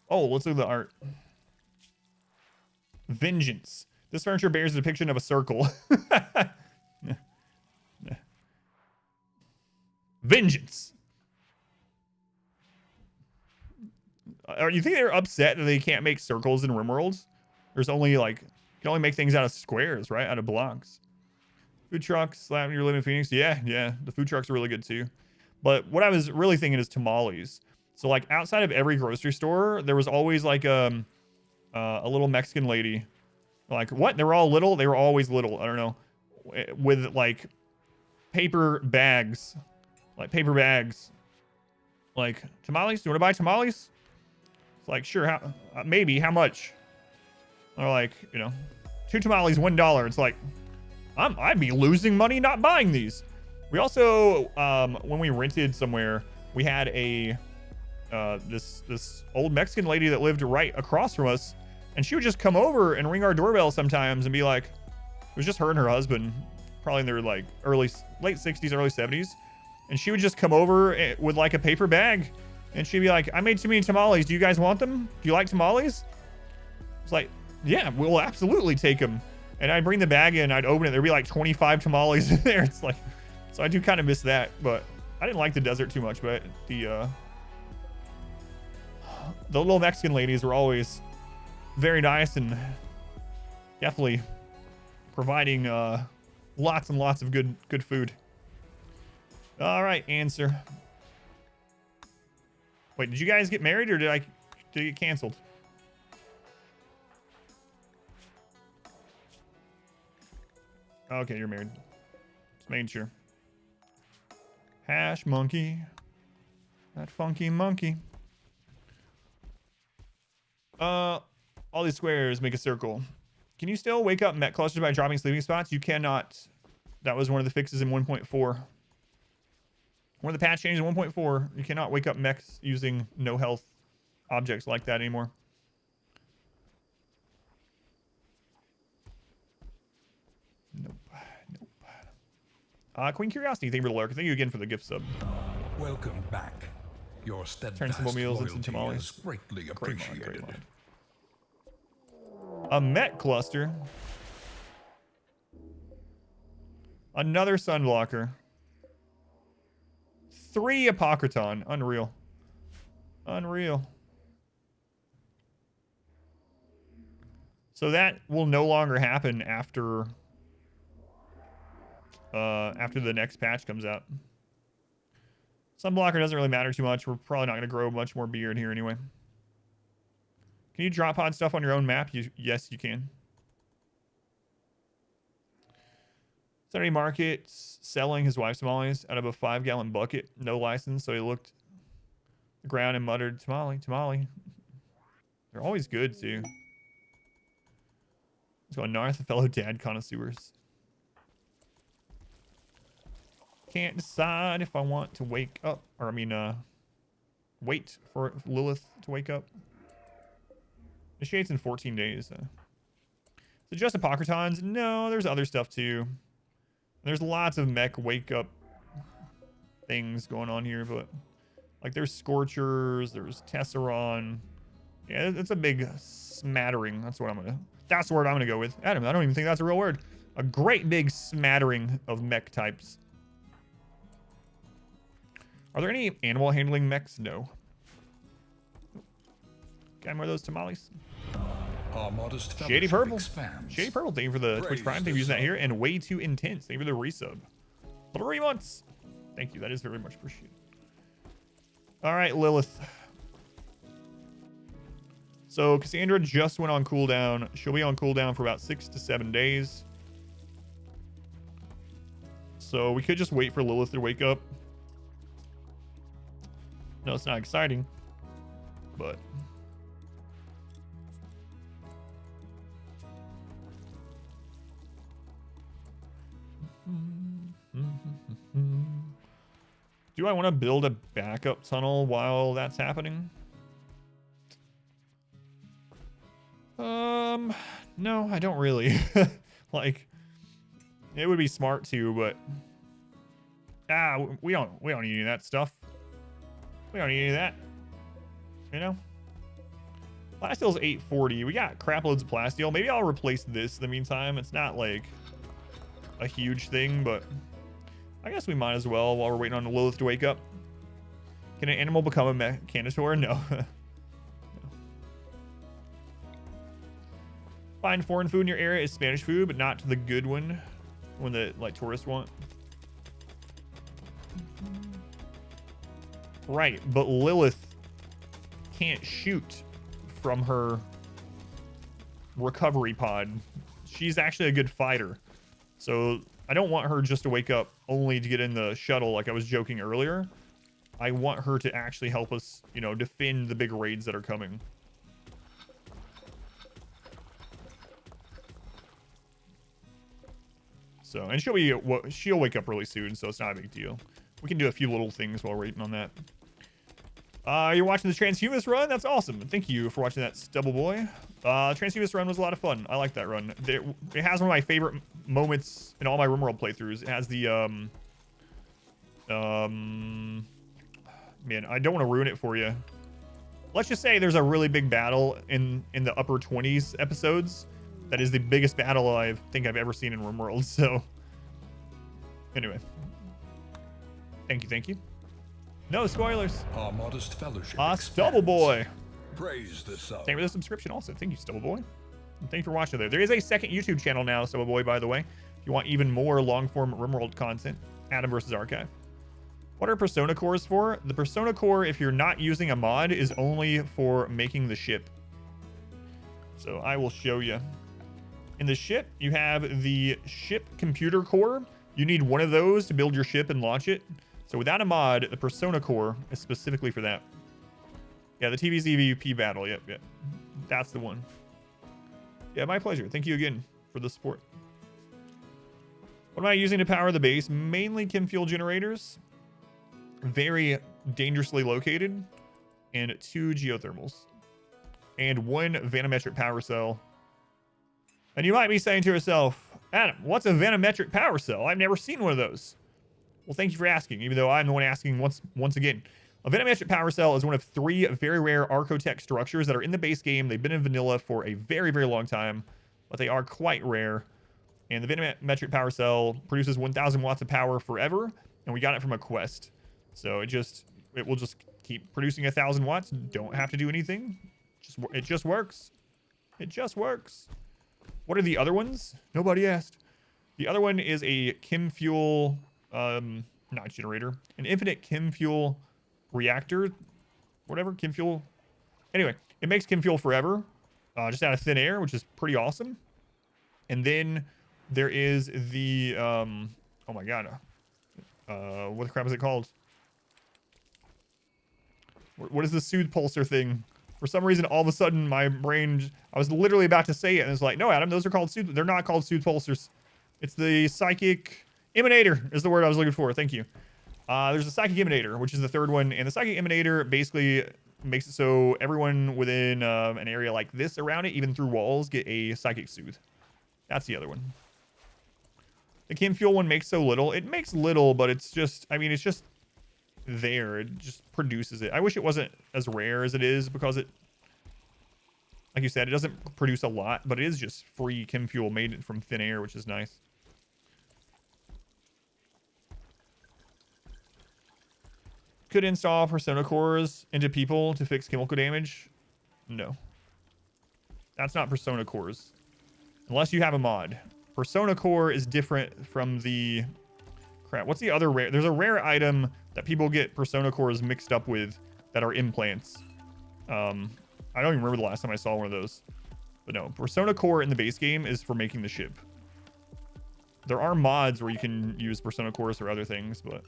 oh, let's look at the art. Vengeance. This furniture bears a depiction of a circle. Vengeance. You think they're upset that they can't make circles in RimWorlds? There's only like, you can only make things out of squares, right? Out of blocks. Food trucks, slap your living Phoenix. Yeah. The food trucks are really good too. But what I was really thinking is tamales. So like outside of every grocery store, there was always like a little Mexican lady. Like what? They were all little? They were always little. I don't know. With like paper bags. Like paper bags. Like tamales? Do you want to buy tamales? It's like, sure. How? Maybe. How much? Or like, you know, 2 tamales, $1. It's like, I'd be losing money not buying these. We also, when we rented somewhere, we had a this old Mexican lady that lived right across from us, and she would just come over and ring our doorbell sometimes and be like, it was just her and her husband, probably in their like late 60s, early 70s, and she would just come over with like a paper bag, and she'd be like, I made too many tamales. Do you guys want them? Do you like tamales? It's like, yeah, we'll absolutely take them. And I'd bring the bag in, I'd open it, there'd be like 25 tamales in there. It's like, so I do kind of miss that, but I didn't like the desert too much, but the little Mexican ladies were always very nice and definitely providing lots and lots of good food. All right, answer. Wait, did you guys get married or did it get canceled? Okay, you're married. Just making sure. Hash monkey. That funky monkey. All these squares make a circle. Can you still wake up mech clusters by dropping sleeping spots? You cannot. That was one of the fixes in 1.4. One of the patch changes in 1.4. You cannot wake up mechs using no health objects like that anymore. Nope. Queen Curiosity, thank you for the lurk. Thank you again for the gift sub.
Welcome back. Your steadfast
simple meals into
loyalty
tamales.
is greatly
Great
appreciated.
mod. A mech cluster. Another sunblocker. 3 Apocryton. Unreal. So that will no longer happen after the next patch comes out. Sunblocker doesn't really matter too much. We're probably not going to grow much more beard here anyway. Can you drop pod stuff on your own map? Yes, you can. Saturday Market's selling his wife's tamales out of a 5-gallon bucket. No license, so he looked the ground and muttered, tamale. They're always good, too. Let's go north, fellow dad connoisseurs. Can't decide if I want to wake up, or I mean, wait for Lilith to wake up. Initiates in 14 days. Is it just Apocrytons? No, there's other stuff too. There's lots of mech wake up things going on here, but like there's Scorchers, there's Tesseron. Yeah, it's a big smattering. That's the word I'm gonna go with. Adam, I don't even think that's a real word. A great big smattering of mech types. Are there any animal handling mechs? No. Got more of those tamales.
Our modest
Shady Purple.
Expands.
Shady Purple, thank you for the Twitch Prime. Thank you for using that here. And Way Too Intense, thank you for the resub. 3 months. Thank you. That is very much appreciated. All right, Lilith. So Cassandra just went on cooldown. She'll be on cooldown for about 6 to 7 days. So we could just wait for Lilith to wake up. No, it's not exciting, but do I want to build a backup tunnel while that's happening? No, I don't really. Like, it would be smart to, but We don't need any of that stuff. We don't need any of that. You know? Plasteel is 840. We got crap loads of plasteel. Maybe I'll replace this in the meantime. It's not like a huge thing, but I guess we might as well while we're waiting on Lilith to wake up. Can an animal become a mechanisaur? No. No. Find foreign food in your area is Spanish food, but not the good one that like tourists want. Right, but Lilith can't shoot from her recovery pod. She's actually a good fighter. So I don't want her just to wake up only to get in the shuttle like I was joking earlier. I want her to actually help us, you know, defend the big raids that are coming. So, and she'll wake up really soon, so it's not a big deal. We can do a few little things while we're waiting on that. You're watching the Transhumanist run? That's awesome. Thank you for watching that, Stubble Boy. Transhumanist run was a lot of fun. I like that run. It has one of my favorite moments in all my RimWorld playthroughs. It has the man, I don't want to ruin it for you. Let's just say there's a really big battle in the upper 20s episodes. That is the biggest battle I think I've ever seen in RimWorld. So anyway, thank you. No spoilers.
Our modest fellowship.
Stubble Boy.
Praise the sun.
Thank you for the subscription also. Thank you, Stubble Boy. And thank you for watching there. There is a second YouTube channel now, Stubble Boy, by the way. If you want even more long-form RimWorld content, Adam vs. Archive. What are Persona cores for? The Persona core, if you're not using a mod, is only for making the ship. So I will show you. In the ship, you have the ship computer core. You need one of those to build your ship and launch it. So without a mod, the Persona core is specifically for that. Yeah, the TV's EVP battle. Yep. That's the one. Yeah, my pleasure. Thank you again for the support. What am I using to power the base? Mainly chem fuel generators. Very dangerously located. And 2 geothermals. And 1 vanometric power cell. And you might be saying to yourself, Adam, what's a vanometric power cell? I've never seen one of those. Well, thank you for asking, even though I'm the one asking once again. A vanometric power cell is one of 3 very rare Archotech structures that are in the base game. They've been in vanilla for a very, very long time, but they are quite rare. And the vanometric power cell produces 1,000 watts of power forever, and we got it from a quest. So it will just keep producing 1,000 watts. Don't have to do anything. It just works. It just works. What are the other ones? Nobody asked. The other one is a chem fuel, not generator, an infinite chem fuel reactor, whatever, chem fuel. Anyway, it makes chem fuel forever, just out of thin air, which is pretty awesome. And then there is the, oh my God, what the crap is it called? What is the soothe pulsar thing? For some reason, all of a sudden, my brain, I was literally about to say it, and it's like, no, Adam, those are called soothe. They're not called soothe pulsars. It's the psychic emanator is the word I was looking for. Thank you. There's a psychic emanator, which is the third one, and the psychic emanator basically makes it so everyone within an area like this around it, even through walls, get a psychic soothe. That's the other one. The chem fuel one makes so little. It makes little, but it's just, I mean, it's just there. It just produces it. I wish it wasn't as rare as it is, because it, like you said, it doesn't produce a lot, but it is just free chem fuel made from thin air, which is nice. Could install Persona cores into people to fix chemical damage? No. That's not Persona cores. Unless you have a mod. Persona core is different from the... Crap, what's the other rare? There's a rare item that people get Persona cores mixed up with that are implants. I don't even remember the last time I saw one of those. But no, Persona core in the base game is for making the ship. There are mods where you can use Persona cores for other things, but...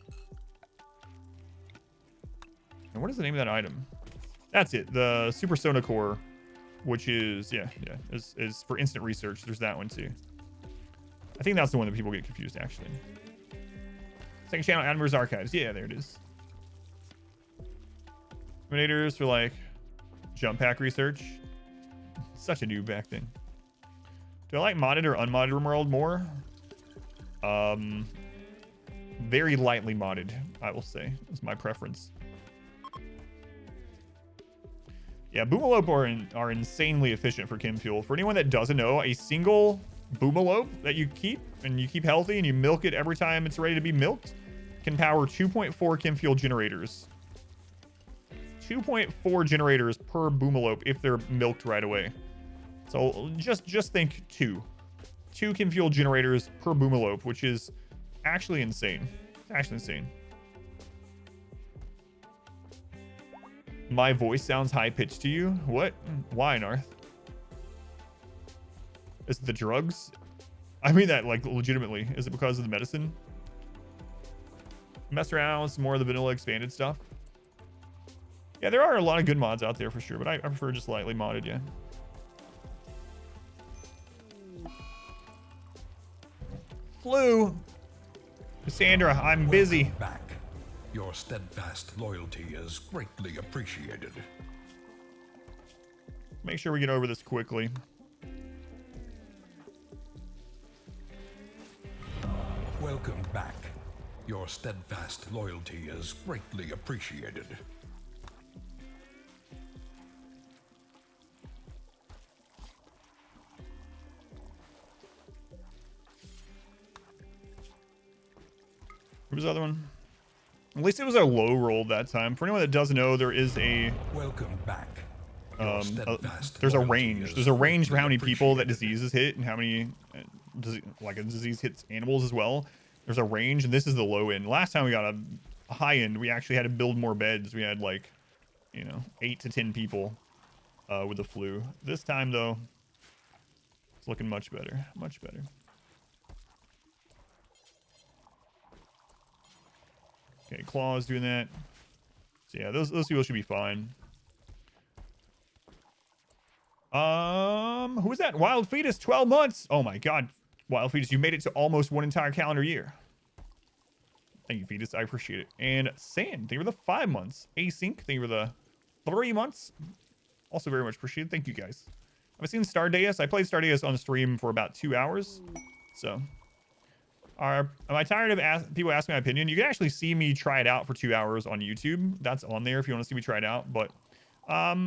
And what is the name of that item? That's it. The Super Sona core, which is, is for instant research. There's that one too. I think that's the one that people get confused, actually. Second channel, Adam vs. Archives. Yeah, there it is. Eliminators for like jump pack research. Such a new back thing. Do I like modded or unmodded RimWorld more? Very lightly modded, I will say. Is my preference. Yeah, Boomalope are insanely efficient for chem fuel. For anyone that doesn't know, a single Boomalope that you keep healthy and you milk it every time it's ready to be milked can power 2.4 chem fuel generators. 2.4 generators per Boomalope if they're milked right away. So just think two chem fuel generators per Boomalope, which is actually insane. It's actually insane. My voice sounds high-pitched to you? What? Why, Narth? Is it the drugs? I mean that, like, legitimately. Is it because of the medicine? Mess around with some more of the vanilla expanded stuff. Yeah, there are a lot of good mods out there for sure, but I prefer just lightly modded, yeah. Flu! Cassandra, I'm busy.
Welcome back. Your steadfast loyalty is greatly appreciated.
Make sure we get over this quickly.
Welcome back. Your steadfast loyalty is greatly appreciated.
What was the other one? At least it was a low roll that time. For anyone that doesn't know, there is a
welcome back.
There's a range. There's a range for how many people that diseases hit and how many like a disease hits animals as well. There's a range, and this is the low end. Last time we got a high end, we actually had to build more beds. We had like, 8 to 10 people with the flu. This time though, it's looking much better. Much better. Okay, Claw's doing that. So yeah, those people should be fine. Who is that? Wild Fetus, 12 months. Oh my god. Wild Fetus, you made it to almost one entire calendar year. Thank you, Fetus. I appreciate it. And Sand, thank you for the 5 months. Async, thank you for the 3 months. Also very much appreciated. Thank you guys. Have I seen Stardeus? I played Stardeus on stream for about 2 hours. So am I tired of people asking my opinion? You can actually see me try it out for 2 hours on YouTube. That's on there if you want to see me try it out. But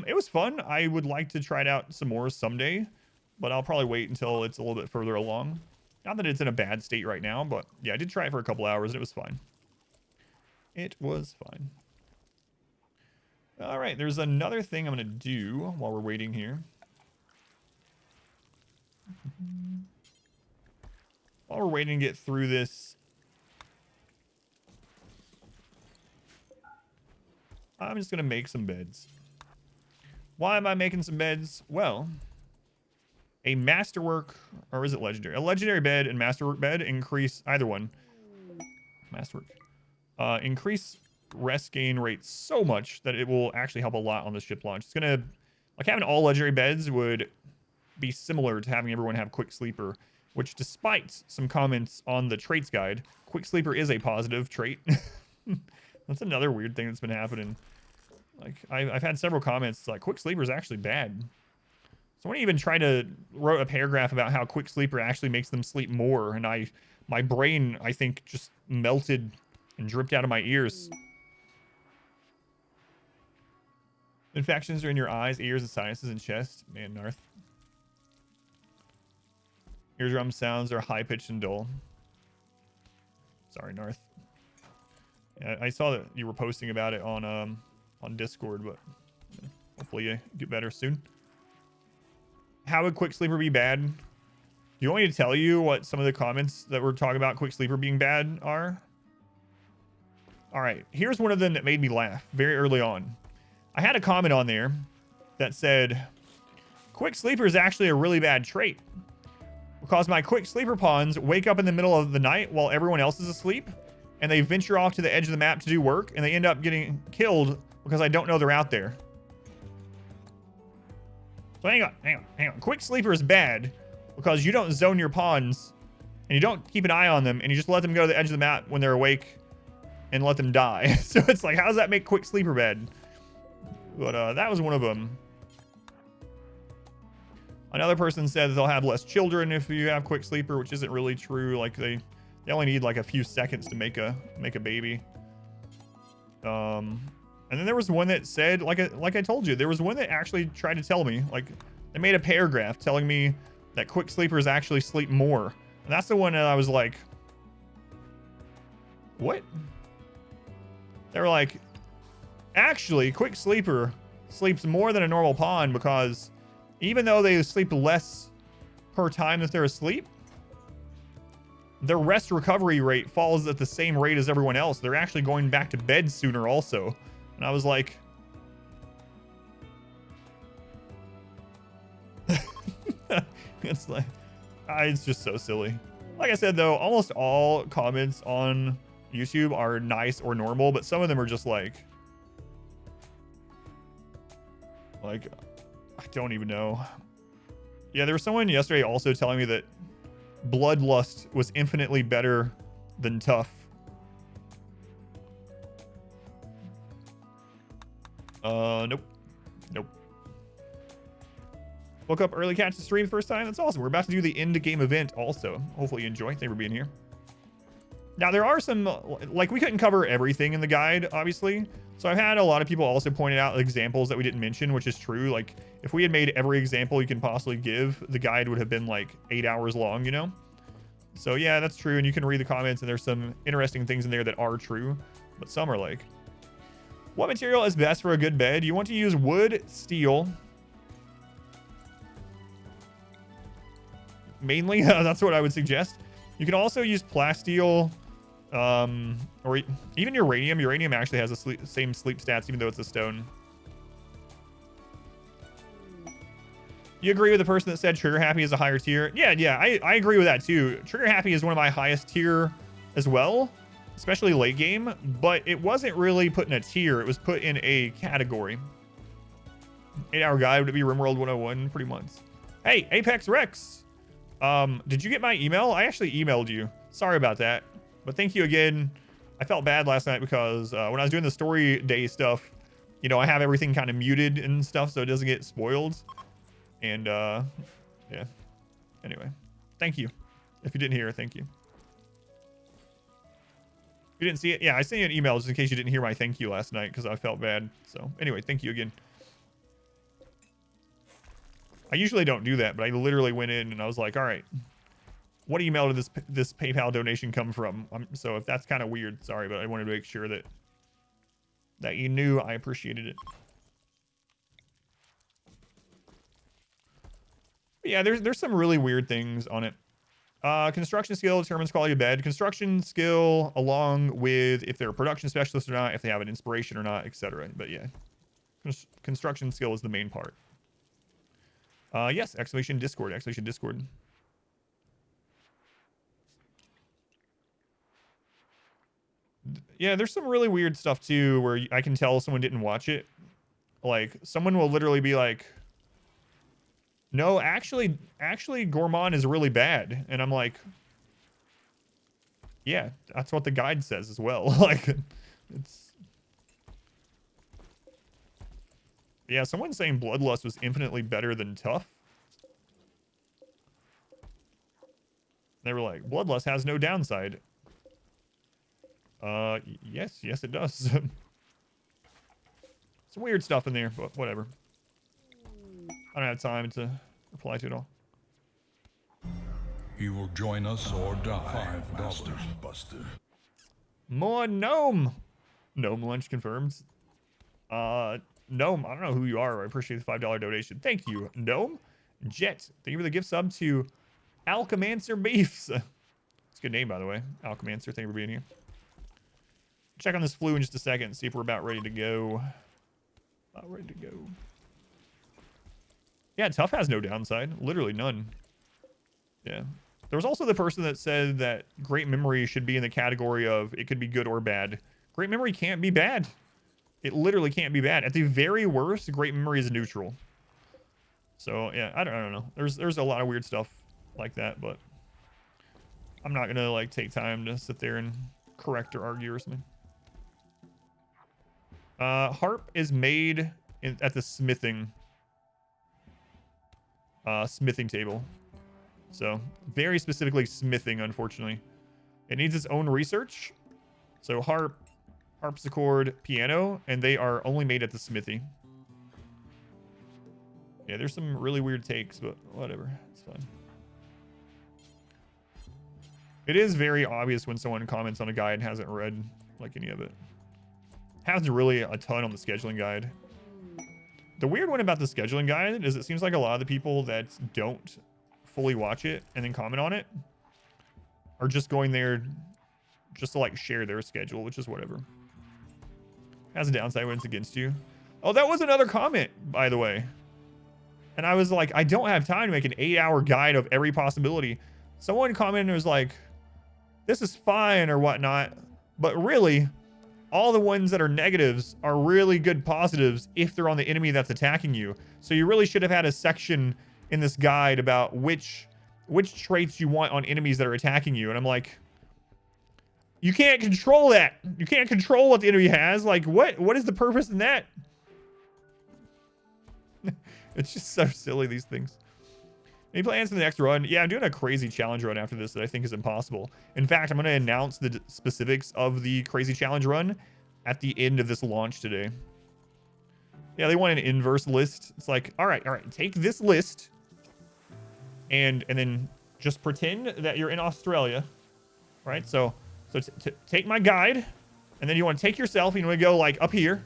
it was fun. I would like to try it out some more someday, but I'll probably wait until it's a little bit further along. Not that it's in a bad state right now, but yeah, I did try it for a couple hours and it was fine. It was fine. All right, there's another thing I'm going to do while we're waiting here. While we're waiting to get through this, I'm just going to make some beds. Why am I making some beds? Well, a masterwork, or is it legendary? A legendary bed and masterwork bed increase, either one. Masterwork. Increase rest gain rate so much that it will actually help a lot on the ship launch. It's going to, like having all legendary beds would be similar to having everyone have quick sleeper, which despite some comments on the traits guide, quick sleeper is a positive trait. That's another weird thing that's been happening. Like I've had several comments like quick sleeper is actually bad. Someone even tried to wrote a paragraph about how quick sleeper actually makes them sleep more, and my brain I think just melted and dripped out of my ears. Infections are in your eyes, ears, and sinuses and chest. Man, Narth. Eardrum sounds are high pitched and dull. Sorry, Narth. Yeah, I saw that you were posting about it on Discord, but hopefully you get better soon. How would quick sleeper be bad? Do you want me to tell you what some of the comments that we're talking about quick sleeper being bad are? All right, here's one of them that made me laugh very early on. I had a comment on there that said, quick sleeper is actually a really bad trait because my quick sleeper pawns wake up in the middle of the night while everyone else is asleep, and they venture off to the edge of the map to do work, and they end up getting killed because I don't know they're out there. So hang on. Quick sleeper is bad because you don't zone your pawns and you don't keep an eye on them and you just let them go to the edge of the map when they're awake and let them die. So it's like, how does that make quick sleeper bad? But that was one of them. Another person said that they'll have less children if you have quick sleeper, which isn't really true. Like they They only need like a few seconds to make a baby. And then there was one that said, like I told you, there was one that actually tried to tell me, like, they made a paragraph telling me that quick sleepers actually sleep more. And that's the one that I was like, what? They were like, actually, quick sleeper sleeps more than a normal pawn because even though they sleep less per time that they're asleep, their rest recovery rate falls at the same rate as everyone else. They're actually going back to bed sooner also. And I was like, it's like, it's just so silly. Like I said, though, almost all comments on YouTube are nice or normal, but some of them are just like, I don't even know. Yeah, there was someone yesterday also telling me that Bloodlust was infinitely better than Tough. Nope. Nope. Woke up early, catch the stream first time. That's awesome. We're about to do the end game event also. Hopefully you enjoy. Thank you for being here. Now, there are some, like, we couldn't cover everything in the guide, obviously. So I've had a lot of people also pointed out examples that we didn't mention, which is true. Like, if we had made every example you can possibly give, the guide would have been like 8 hours long, you know? So yeah, that's true. And you can read the comments and there's some interesting things in there that are true, but some are like, what material is best for a good bed? You want to use wood, steel. Mainly, that's what I would suggest. You can also use plasteel, or even uranium. Uranium actually has the same sleep stats, even though it's a stone. You agree with the person that said Trigger Happy is a higher tier? Yeah, I agree with that too. Trigger Happy is one of my highest tier as well, especially late game, but it wasn't really put in a tier. It was put in a category. 8-hour guide would be RimWorld 101 pretty much. Hey, Apex Rex. Did you get my email? I actually emailed you. Sorry about that, but thank you again. I felt bad last night because when I was doing the story day stuff, you know, I have everything kind of muted and stuff so it doesn't get spoiled. And yeah, anyway, thank you. If you didn't hear, thank you. If you didn't see it, yeah, I sent you an email just in case you didn't hear my thank you last night because I felt bad. So anyway, thank you again. I usually don't do that, but I literally went in and I was like, all right, what email did this PayPal donation come from? So if that's kind of weird, sorry, but I wanted to make sure that you knew I appreciated it. But yeah, there's some really weird things on it. Construction skill determines quality of bed. Construction skill along with if they're a production specialist or not, if they have an inspiration or not, etc. But yeah, construction skill is the main part. Yes, exclamation Discord. Yeah, there's some really weird stuff too where I can tell someone didn't watch it. Like, someone will literally be like, no, actually Gourmand is really bad. And I'm like, yeah, that's what the guide says as well. Like, it's... Yeah, someone's saying Bloodlust was infinitely better than Tough. They were like, Bloodlust has no downside. Yes, it does. Some weird stuff in there, but whatever. I don't have time to reply to it all.
You will join us or die. $5, Buster.
More gnome. Gnome lunch confirmed. Gnome, I don't know who you are. I appreciate the $5 donation. Thank you, Gnome. Jet, thank you for the gift sub to Alchemancer Beefs. It's a good name, by the way. Alchemancer, thank you for being here. Check on this flu in just a second, see if we're about ready to go. About ready to go. Yeah, Tough has no downside. Literally none. Yeah. There was also the person that said that Great Memory should be in the category of it could be good or bad. Great Memory can't be bad. It literally can't be bad. At the very worst, Great Memory is neutral. So, yeah, I don't know. There's a lot of weird stuff like that, but I'm not going to, like, take time to sit there and correct or argue or something. Harp is made at the smithing table. So very specifically smithing, unfortunately. It needs its own research. So harp, harpsichord, piano, and they are only made at the smithy. Yeah, there's some really weird takes, but whatever. It's fine. It is very obvious when someone comments on a guide and hasn't read like any of it. Has really a ton on the scheduling guide. The weird one about the scheduling guide is it seems like a lot of the people that don't fully watch it and then comment on it are just going there just to like share their schedule, which is whatever. Has a downside when it's against you. Oh, that was another comment, by the way. And I was like, I don't have time to make an 8-hour guide of every possibility. Someone commented and was like, this is fine or whatnot, but really, all the ones that are negatives are really good positives if they're on the enemy that's attacking you. So you really should have had a section in this guide about which traits you want on enemies that are attacking you. And I'm like, you can't control that. You can't control what the enemy has. Like, what is the purpose in that? It's just so silly, these things. Any plans for the next run? Yeah, I'm doing a crazy challenge run after this that I think is impossible. In fact, I'm going to announce the specifics of the crazy challenge run at the end of this launch today. Yeah, they want an inverse list. It's like, all right, take this list and then just pretend that you're in Australia, right? So take my guide, and then you want to take yourself, and you want to go like up here,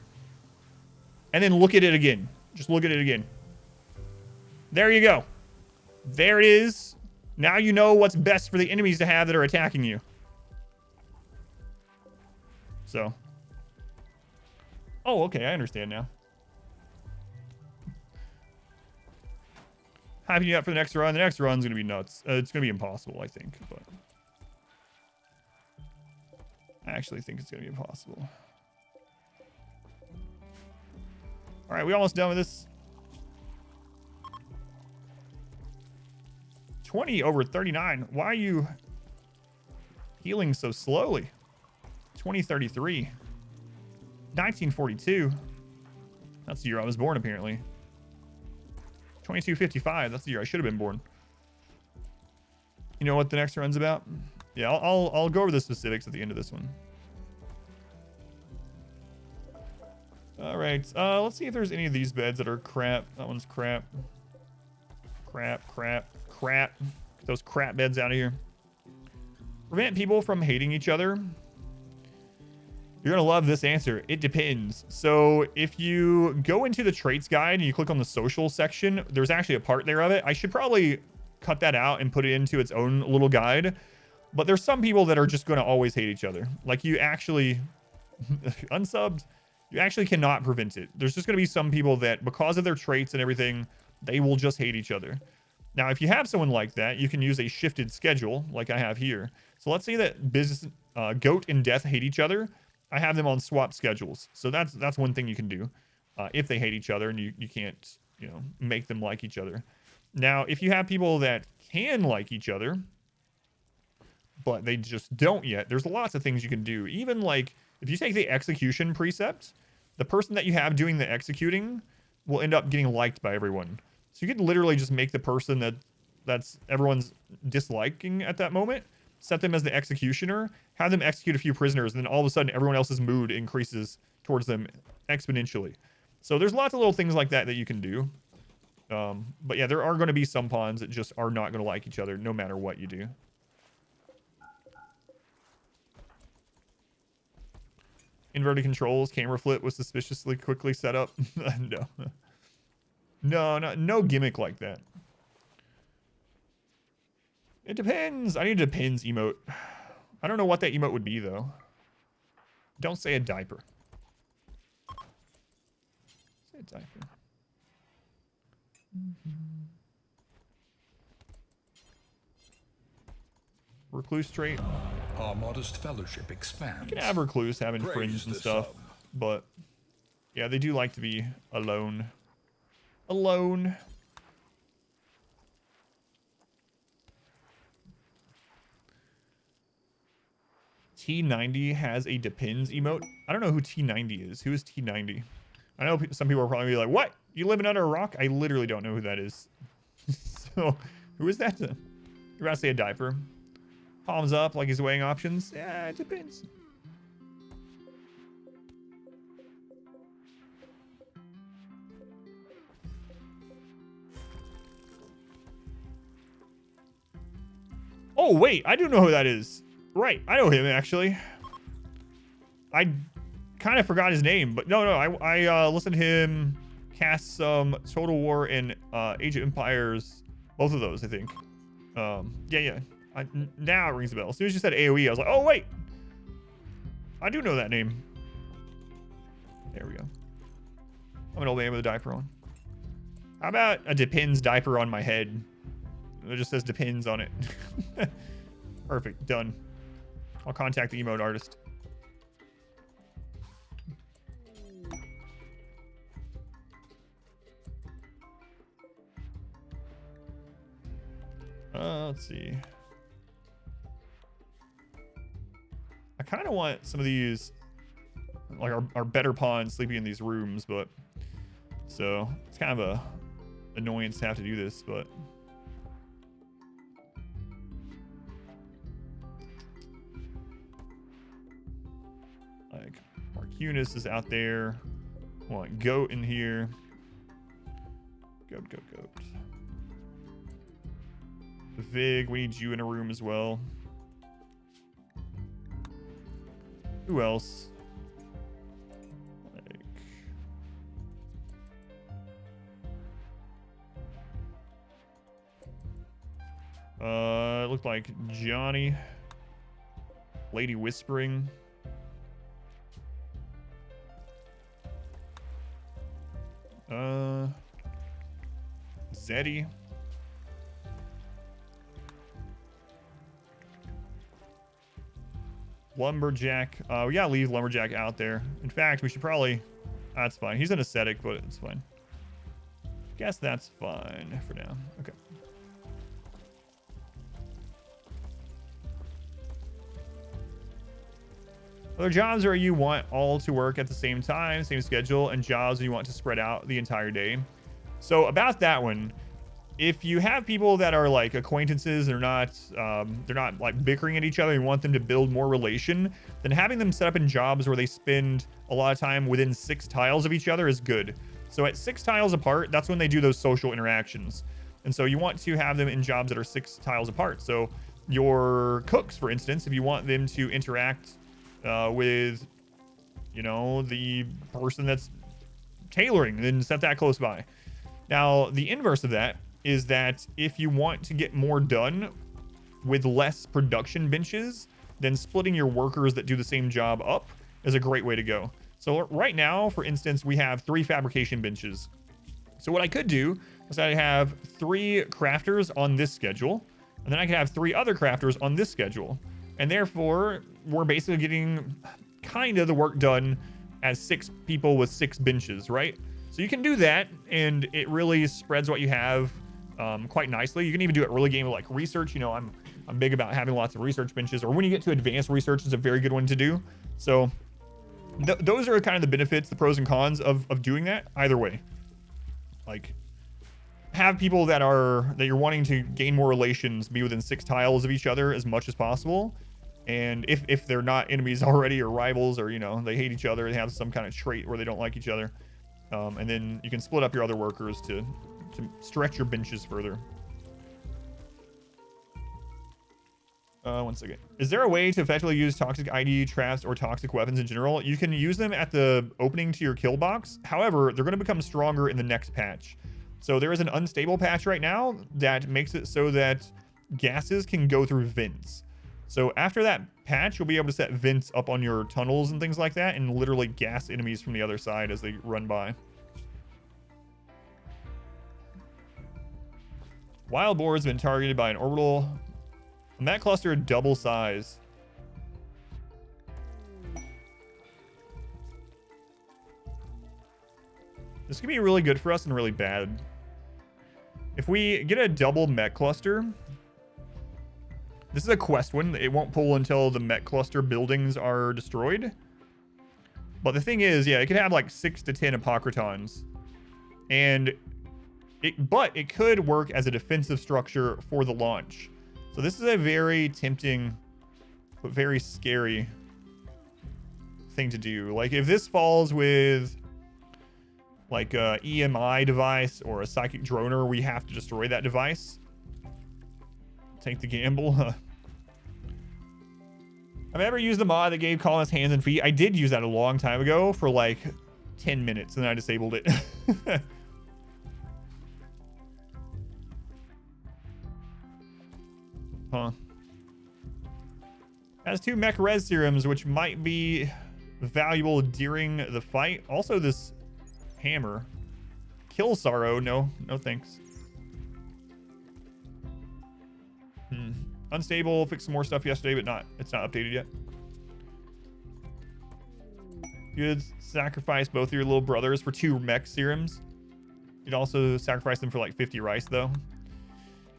and then look at it again. Just look at it again. There you go. There it is. Now you know what's best for the enemies to have that are attacking you. So. Oh, okay. I understand now. Hyping you up for the next run. The next run's going to be nuts. It's going to be impossible, I think. But I actually think it's going to be impossible. All right. We almost done with this. 20 over 39. Why are you healing so slowly? 2033. 1942. That's the year I was born, apparently. 2255. That's the year I should have been born. You know what the next run's about? Yeah, I'll go over the specifics at the end of this one. All right. Let's see if there's any of these beds that are crap. That one's crap. Crap. Get those crap beds out of here. Prevent people from hating each other. You're gonna love this answer. It depends. So if you go into the traits guide and you click on the social section, there's actually a part there of it. I should probably cut that out and put it into its own little guide. But there's some people that are just gonna always hate each other. Like you actually unsubbed, you actually cannot prevent it. There's just gonna be some people that because of their traits and everything, they will just hate each other. Now, if you have someone like that, you can use a shifted schedule like I have here. So let's say that business, Goat and Death hate each other. I have them on swap schedules. So that's one thing you can do if they hate each other and you can't, make them like each other. Now, if you have people that can like each other, but they just don't yet, there's lots of things you can do. Even like if you take the execution precept, the person that you have doing the executing will end up getting liked by everyone. So you could literally just make the person that's everyone's disliking at that moment, set them as the executioner, have them execute a few prisoners, and then all of a sudden everyone else's mood increases towards them exponentially. So there's lots of little things like that you can do. But yeah, there are going to be some pawns that just are not going to like each other no matter what you do. Inverted controls, camera flip was suspiciously quickly set up. No gimmick like that. It depends. I need a depends emote. I don't know what that emote would be though. Don't say a diaper. Say a diaper. Recluse trait.
Our modest fellowship expands.
You can have recluse having
Praise
friends and
the
stuff,
sub.
but yeah, they do like to be alone. Alone. T90 has a depends emote. I don't know who T90 is. Who is T90? I know some people are probably like, what? You living under a rock? I literally don't know who that is. So, who is that? You're about to say a diaper. Palms up like he's weighing options. Yeah, it depends. Oh, wait. I do know who that is. Right. I know him, actually. I kind of forgot his name, but no. I listened to him cast some Total War and Age of Empires. Both of those, I think. Yeah. Now it rings a bell. As soon as you said AoE, I was like, oh, wait. I do know that name. There we go. I'm an old man with a diaper on. How about a Depends diaper on my head? It just says Depends on it. Perfect. Done. I'll contact the emote artist. Let's see. I kind of want some of these, like our better pawns sleeping in these rooms, but so it's kind of a annoyance to have to do this, but like Marcunis is out there. I want Goat in here. Goat. Vig, we need you in a room as well. Who else? Like, it looked like Johnny, Lady Whispering. Zeddy. Lumberjack. We gotta leave Lumberjack out there. In fact, we should probably... That's fine. He's an ascetic, but it's fine. Guess that's fine for now. Okay. Other jobs are you want all to work at the same time, same schedule, and jobs you want to spread out the entire day. So about that one, if you have people that are like acquaintances, they're not like bickering at each other, you want them to build more relation, then having them set up in jobs where they spend a lot of time within 6 tiles of each other is good. So at 6 tiles apart, that's when they do those social interactions. And so you want to have them in jobs that are 6 tiles apart. So your cooks, for instance, if you want them to interact with, you know, the person that's tailoring, then set that close by. Now, the inverse of that is that if you want to get more done with less production benches, then splitting your workers that do the same job up is a great way to go. So right now, for instance, we have 3 fabrication benches. So what I could do is I have 3 crafters on this schedule, and then I could have 3 other crafters on this schedule. And therefore, we're basically getting kind of the work done as 6 people with 6 benches, right? So you can do that, and it really spreads what you have quite nicely. You can even do it early game like research. You know, I'm big about having lots of research benches, or when you get to advanced research, it's a very good one to do. So those are kind of the benefits, the pros and cons of doing that either way. Like, have people that you're wanting to gain more relations be within 6 tiles of each other as much as possible. And if they're not enemies already or rivals, or, you know, they hate each other, they have some kind of trait where they don't like each other. And then you can split up your other workers to stretch your benches further. One second. Is there a way to effectively use toxic ID traps or toxic weapons in general? You can use them at the opening to your kill box. However, they're going to become stronger in the next patch. So there is an unstable patch right now that makes it so that gases can go through vents. So after that patch, you'll be able to set vents up on your tunnels and things like that, and literally gas enemies from the other side as they run by. Wild boar has been targeted by an orbital Met cluster double size. This could be really good for us and really bad. If we get a double Met cluster, this is a quest one. It won't pull until the Met cluster buildings are destroyed. But the thing is, yeah, it could have like 6 to 10 Apocrytons. And it could work as a defensive structure for the launch. So this is a very tempting but very scary thing to do. Like, if this falls with like a EMI device or a psychic droner, we have to destroy that device. Take the gamble. I've ever used the mod that gave Colin hands and feet. I did use that a long time ago for like 10 minutes, and then I disabled it. Huh. Has 2 mech res serums, which might be valuable during the fight. Also, this hammer. Kill Sorrow. No thanks. Unstable. Fixed some more stuff yesterday, but it's not updated yet. You'd sacrifice both of your little brothers for 2 mech serums. You'd also sacrifice them for like 50 rice, though.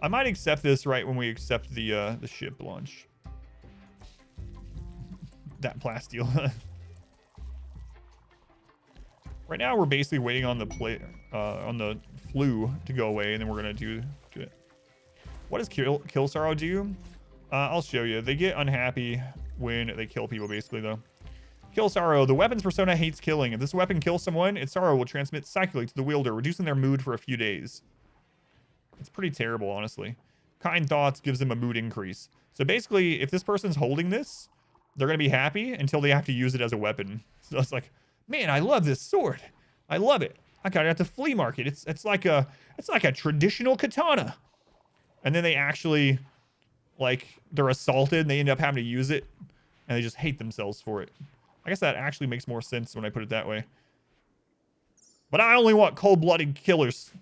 I might accept this right when we accept the ship launch. That plasteel. Right now, we're basically waiting on the flu to go away, and then we're gonna do it. What does kill Sorrow do? I'll show you. They get unhappy when they kill people, basically, though. Kill Sorrow. The weapon's persona hates killing. If this weapon kills someone, its sorrow will transmit psychically to the wielder, reducing their mood for a few days. It's pretty terrible, honestly. Kind Thoughts gives them a mood increase. So basically, if this person's holding this, they're going to be happy until they have to use it as a weapon. So it's like, man, I love this sword. I love it. I got it at the flea market. It's like a traditional katana. And then they actually, like, they're assaulted and they end up having to use it. And they just hate themselves for it. I guess that actually makes more sense when I put it that way. But I only want cold-blooded killers.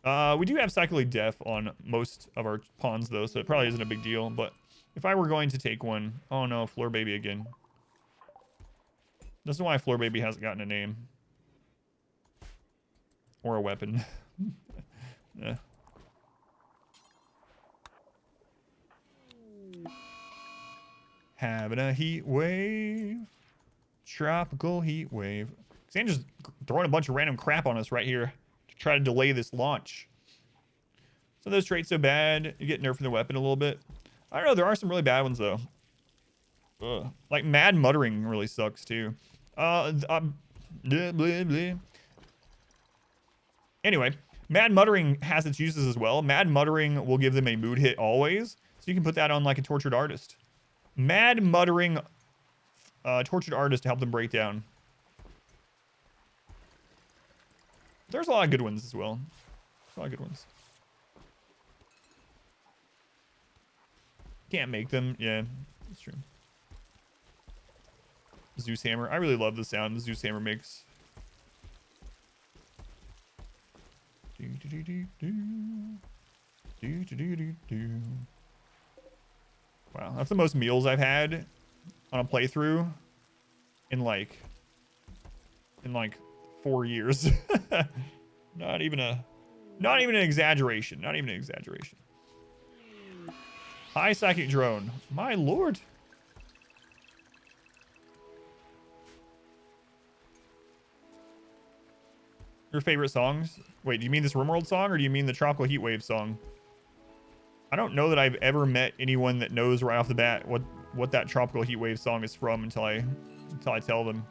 We do have psychically deaf on most of our pawns, though, so it probably isn't a big deal. But if I were going to take one... Oh, no, Floor Baby again. This is why Floor Baby hasn't gotten a name. Or a weapon. Yeah. Having a heat wave. Tropical heat wave. Xander's throwing a bunch of random crap on us right here to try to delay this launch. So those traits so bad. You get nerfed from the weapon a little bit. I don't know. There are some really bad ones, though. Ugh. Like Mad Muttering really sucks, too. Blah, blah, blah. Anyway, Mad Muttering has its uses as well. Mad Muttering will give them a mood hit always. So you can put that on like a Tortured Artist. Mad Muttering Tortured Artist to help them break down. There's a lot of good ones as well. A lot of good ones. Can't make them. Yeah, that's true. Zeus Hammer. I really love the sound the Zeus Hammer makes. Wow, that's the most meals I've had on a playthrough in like 4 years. Not even an exaggeration. Not even an exaggeration. High psychic drone. My lord. Your favorite songs? Wait, do you mean this RimWorld song or do you mean the Tropical Heatwave song? I don't know that I've ever met anyone that knows right off the bat what that Tropical Heatwave song is from until I tell them.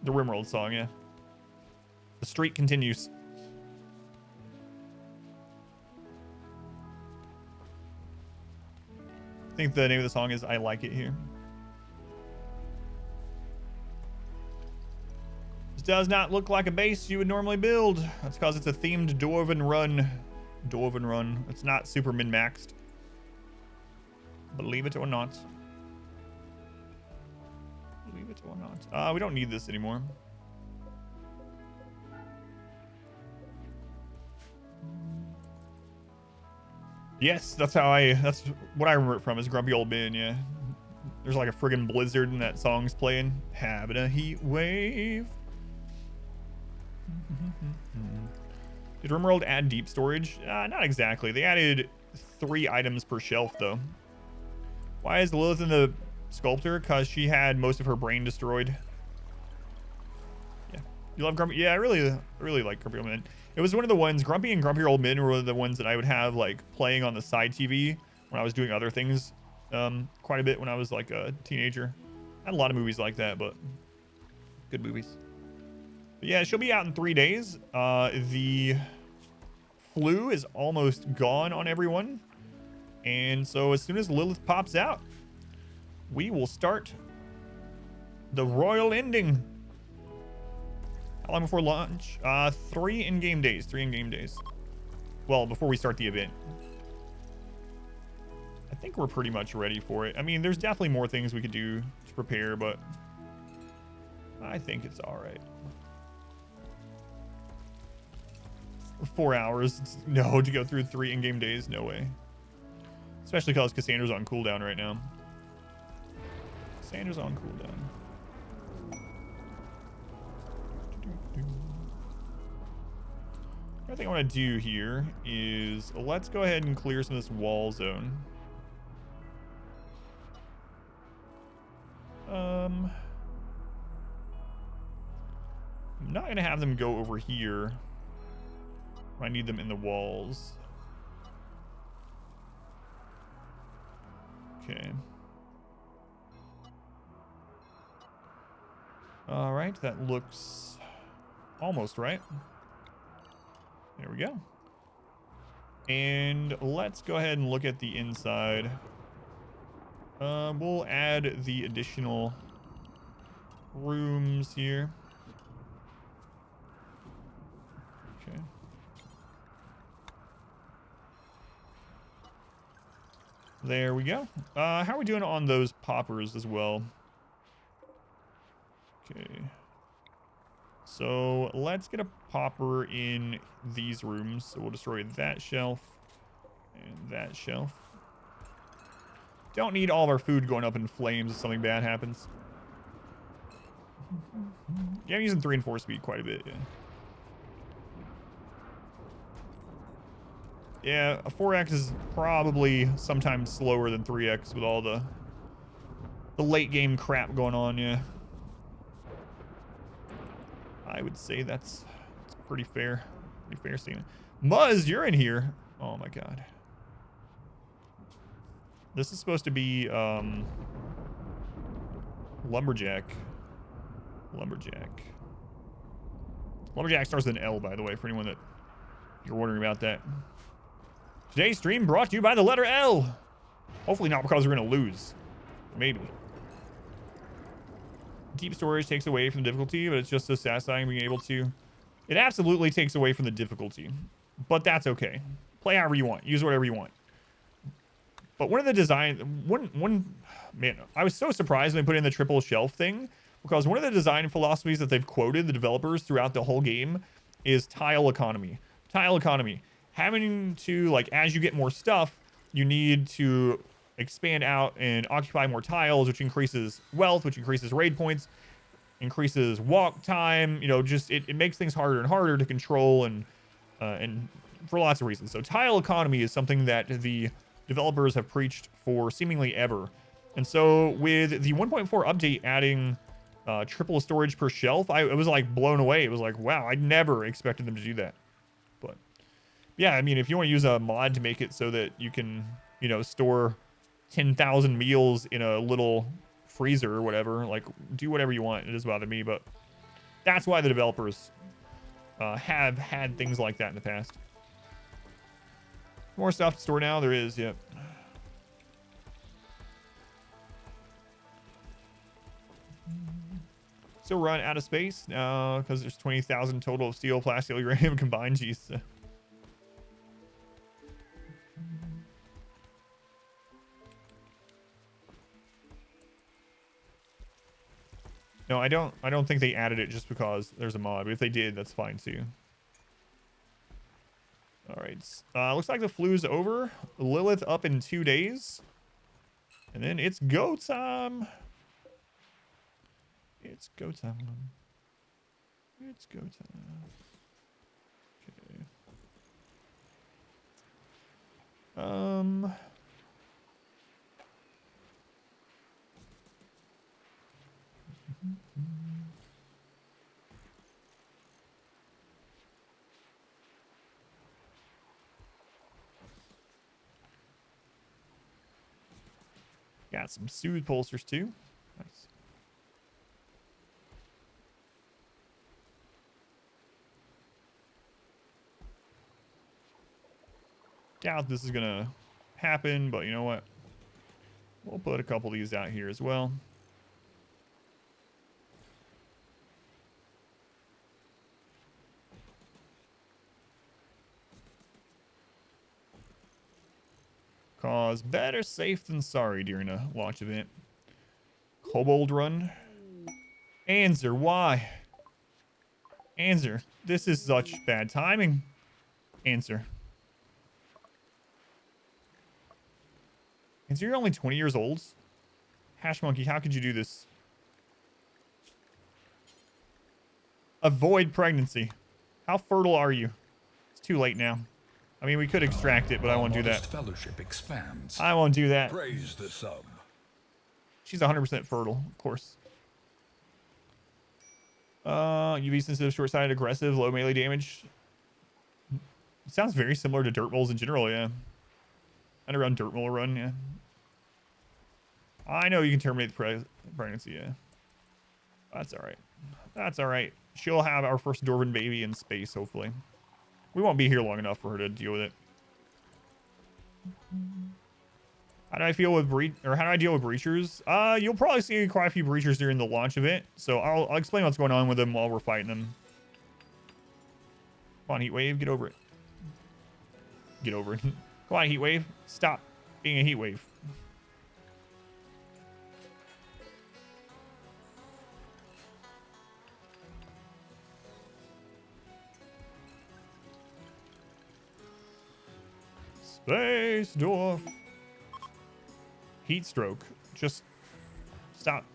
The RimWorld song, yeah. The streak continues. I think the name of the song is I Like It Here. This does not look like a base you would normally build. That's because it's a themed Dwarven run. Dwarven run. It's not super min-maxed. Believe it or not. Believe it or not. We don't need this anymore. Yes, that's what I remember it from is Grumpy Old Man, yeah. There's like a friggin' blizzard and that song's playing. Having a heat wave. Did RimWorld add deep storage? Not exactly. They added 3 items per shelf, though. Why is Lilith in the sculptor? Because she had most of her brain destroyed. Yeah. You love Grumpy? Yeah, I really like Grumpy Old Men. It was one of the ones, Grumpy and Grumpy Old Men were the ones that I would have like playing on the side TV when I was doing other things quite a bit when I was like a teenager. I had a lot of movies like that, but good movies. But yeah, she'll be out in 3 days. The flu is almost gone on everyone. And so as soon as Lilith pops out, we will start the royal ending. How long before launch? 3 in-game days. 3 in-game days. Well, before we start the event. I think we're pretty much ready for it. I mean, there's definitely more things we could do to prepare, but I think it's all right. 4 hours. No, to go through 3 in-game days. No way. Especially because Cassandra's on cooldown right now. Cassandra's on cooldown. I think I want to do here is let's go ahead and clear some of this wall zone. I'm not going to have them go over here. I need them in the walls. Okay. All right, that looks almost right. There we go. And let's go ahead and look at the inside. We'll add the additional rooms here. Okay. There we go. How are we doing on those poppers as well? Okay. So let's get a popper in these rooms. So we'll destroy that shelf and that shelf. Don't need all of our food going up in flames if something bad happens. Yeah, I'm using 3 and 4 speed quite a bit. Yeah. Yeah, a 4x is probably sometimes slower than 3x with all the late game crap going on. Yeah. I would say that's pretty fair. Pretty fair statement. Muzz, you're in here. Oh my god. This is supposed to be Lumberjack. Lumberjack. Lumberjack starts with an L, by the way, for anyone that you're wondering about that. Today's stream brought to you by the letter L. Hopefully not because we're gonna lose. Maybe. Deep storage takes away from the difficulty, but it's just so satisfying being able to. It absolutely takes away from the difficulty, but that's okay. Play however you want. Use whatever you want. But one of the design, man, I was so surprised when they put in the triple shelf thing, because one of the design philosophies that they've quoted the developers throughout the whole game is tile economy. Tile economy. Having to, like, as you get more stuff, you need to expand out and occupy more tiles, which increases wealth, which increases raid points, increases walk time. You know, just it makes things harder and harder to control and for lots of reasons. So tile economy is something that the developers have preached for seemingly ever. And so with the 1.4 update adding triple storage per shelf, I was like blown away. It was like, wow, I never expected them to do that. But yeah, I mean, if you want to use a mod to make it so that you can, you know, store 10,000 meals in a little freezer or whatever, like, do whatever you want. It doesn't bother me, but that's why the developers have had things like that in the past. More stuff to store now? There is, yep. Still run out of space now because there's 20,000 total of steel, plastic, uranium combined. Jeez. No, I don't think they added it just because there's a mod. But if they did, that's fine too. All right. Looks like the flu's over. Lilith up in 2 days. And then it's go time. It's go time. It's go time. Okay. Got some soothe pulsers too. Nice. Doubt this is gonna happen, but you know what? We'll put a couple of these out here as well. Cause better safe than sorry during a launch event. Kobold run. Answer, why? Answer, this is such bad timing. Answer. Answer, you're only 20 years old. Hash monkey, how could you do this? Avoid pregnancy. How fertile are you? It's too late now. I mean, we could extract it, but I won't do that.
Fellowship expands.
I won't do that.
Praise the sub.
She's 100% fertile, of course. UV sensitive, short-sighted, aggressive, low melee damage. It sounds very similar to dirt moles in general, yeah. Underground dirt mole run, yeah. I know you can terminate the pregnancy, yeah. That's all right. That's all right. She'll have our first Dwarven baby in space, hopefully. We won't be here long enough for her to deal with it. How do I feel with how do I deal with breachers? You'll probably see quite a few breachers during the launch event, so I'll explain what's going on with them while we're fighting them. Come on, Heatwave, get over it. Get over it. Come on, Heatwave, stop being a Heatwave. Space Dwarf. Heat stroke. Just stop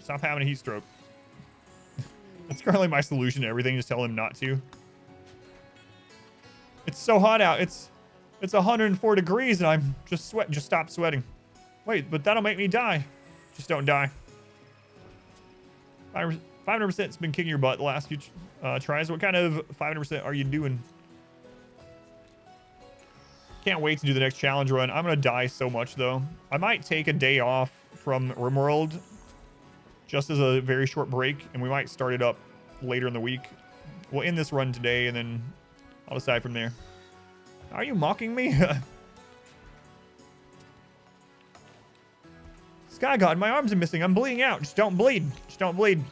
having a heat stroke. That's currently my solution to everything. Just tell him not to. It's so hot out. It's 104 degrees and I'm just sweating. Just stop sweating. Wait, but that'll make me die. Just don't die. 500% has been kicking your butt the last few tries. What kind of 500% are you doing? Can't wait to do the next challenge run. I'm gonna die so much though. I might take a day off from RimWorld just as a very short break, and we might start it up later in the week. We'll end this run today and then I'll decide from there. Are you mocking me? Sky God, my arms are missing. I'm bleeding out. Just don't bleed. Just don't bleed.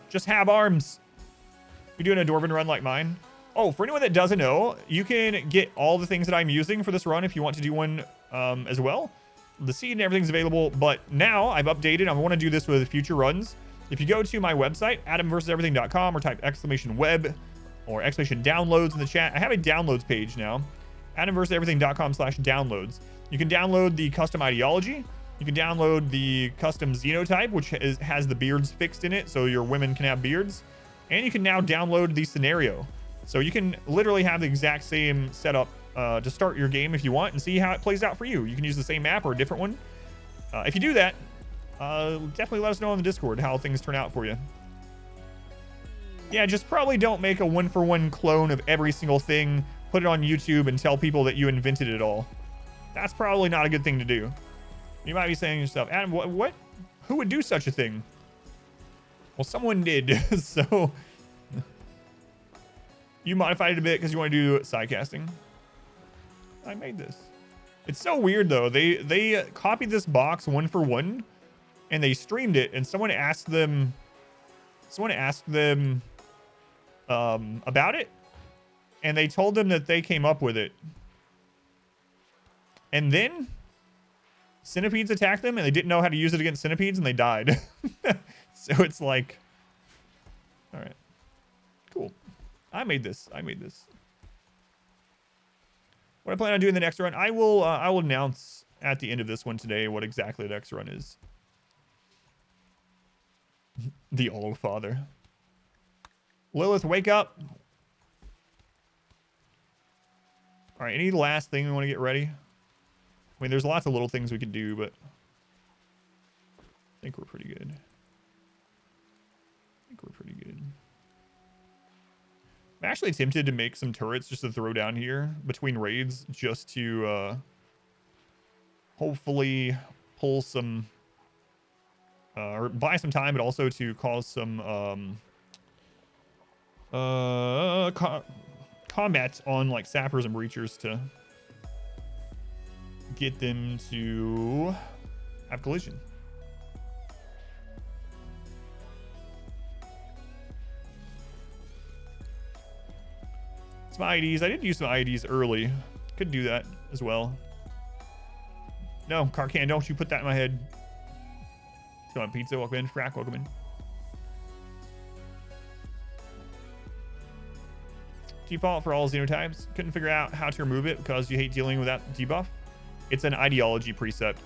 Just have arms. You're doing a Dwarven run like mine? Oh, for anyone that doesn't know, you can get all the things that I'm using for this run if you want to do one as well. The seed and everything's available, but now I've updated. I want to do this with future runs. If you go to my website, adamversuseverything.com, or type !web or ! downloads in the chat, I have a downloads page now. adamversuseverything.com/downloads. You can download the custom ideology. You can download the custom Xenotype, which has the beards fixed in it, so your women can have beards. And you can now download the scenario. So you can literally have the exact same setup to start your game if you want and see how it plays out for you. You can use the same map or a different one. If you do that, definitely let us know on the Discord how things turn out for you. Yeah, just probably don't make a one-for-one clone of every single thing, put it on YouTube, and tell people that you invented it all. That's probably not a good thing to do. You might be saying to yourself, Adam, what? Who would do such a thing? Well, someone did, so... You modified it a bit because you want to do sidecasting. I made this. It's so weird though. They copied this box one for one, and they streamed it. And someone asked them about it, and they told them that they came up with it. And then centipedes attacked them, and they didn't know how to use it against centipedes, and they died. So it's like, all right, cool. I made this. What I plan on doing the next run, I will announce at the end of this one today what exactly the next run is. The All Father. Lilith, wake up. All right, any last thing we want to get ready? I mean, there's lots of little things we could do, but I think we're pretty good. I'm actually tempted to make some turrets just to throw down here between raids just to hopefully pull some, or buy some time, but also to cause some combat on like sappers and breachers to get them to have collision. Some IEDs. I did use some IEDs early. Could do that as well. No, Carcan, don't you put that in my head. Come on, Pizza, welcome in. Frack, welcome in. Default for all Xenotypes. Couldn't figure out how to remove it because you hate dealing with that debuff. It's an ideology preset.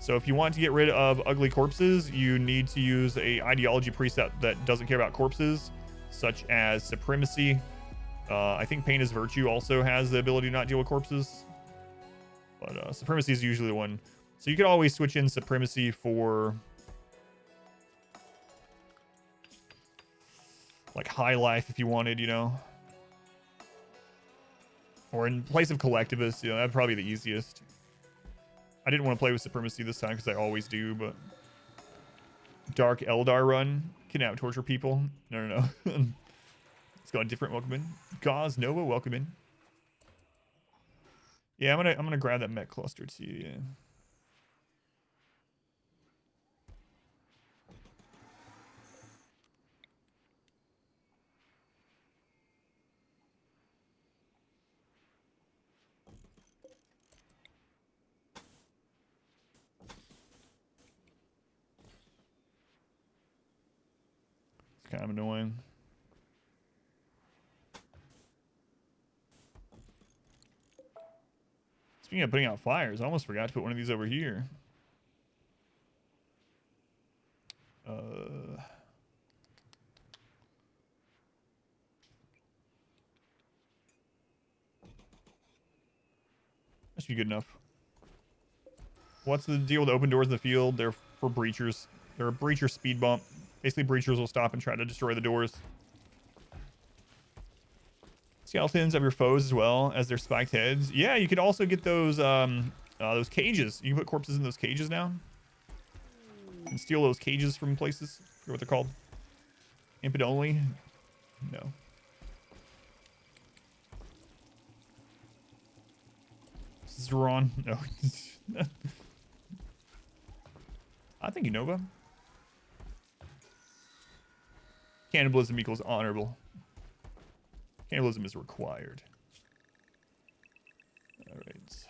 So if you want to get rid of ugly corpses, you need to use a ideology preset that doesn't care about corpses, such as Supremacy. I think Pain is Virtue also has the ability to not deal with corpses. But Supremacy is usually the one. So you could always switch in Supremacy for like High Life if you wanted, you know. Or in place of Collectivist, you know, that'd probably be the easiest. I didn't want to play with Supremacy this time because I always do, but Dark Eldar Run can out torture people. No. It's got a different welcome in. Gauze Nova, welcome in. Yeah, I'm gonna grab that mech cluster too. Yeah. It's kind of annoying. Speaking of putting out fires, I almost forgot to put one of these over here. That should be good enough. What's the deal with open doors in the field? They're for breachers. They're a breacher speed bump. Basically, breachers will stop and try to destroy the doors. Skeletons of your foes as well as their spiked heads. Yeah, you could also get those cages. You can put corpses in those cages now. And steal those cages from places. I forget what they're called. Impid only? No. Zeron? No. I think you know about. Cannibalism equals honorable. Cannibalism is required. All right.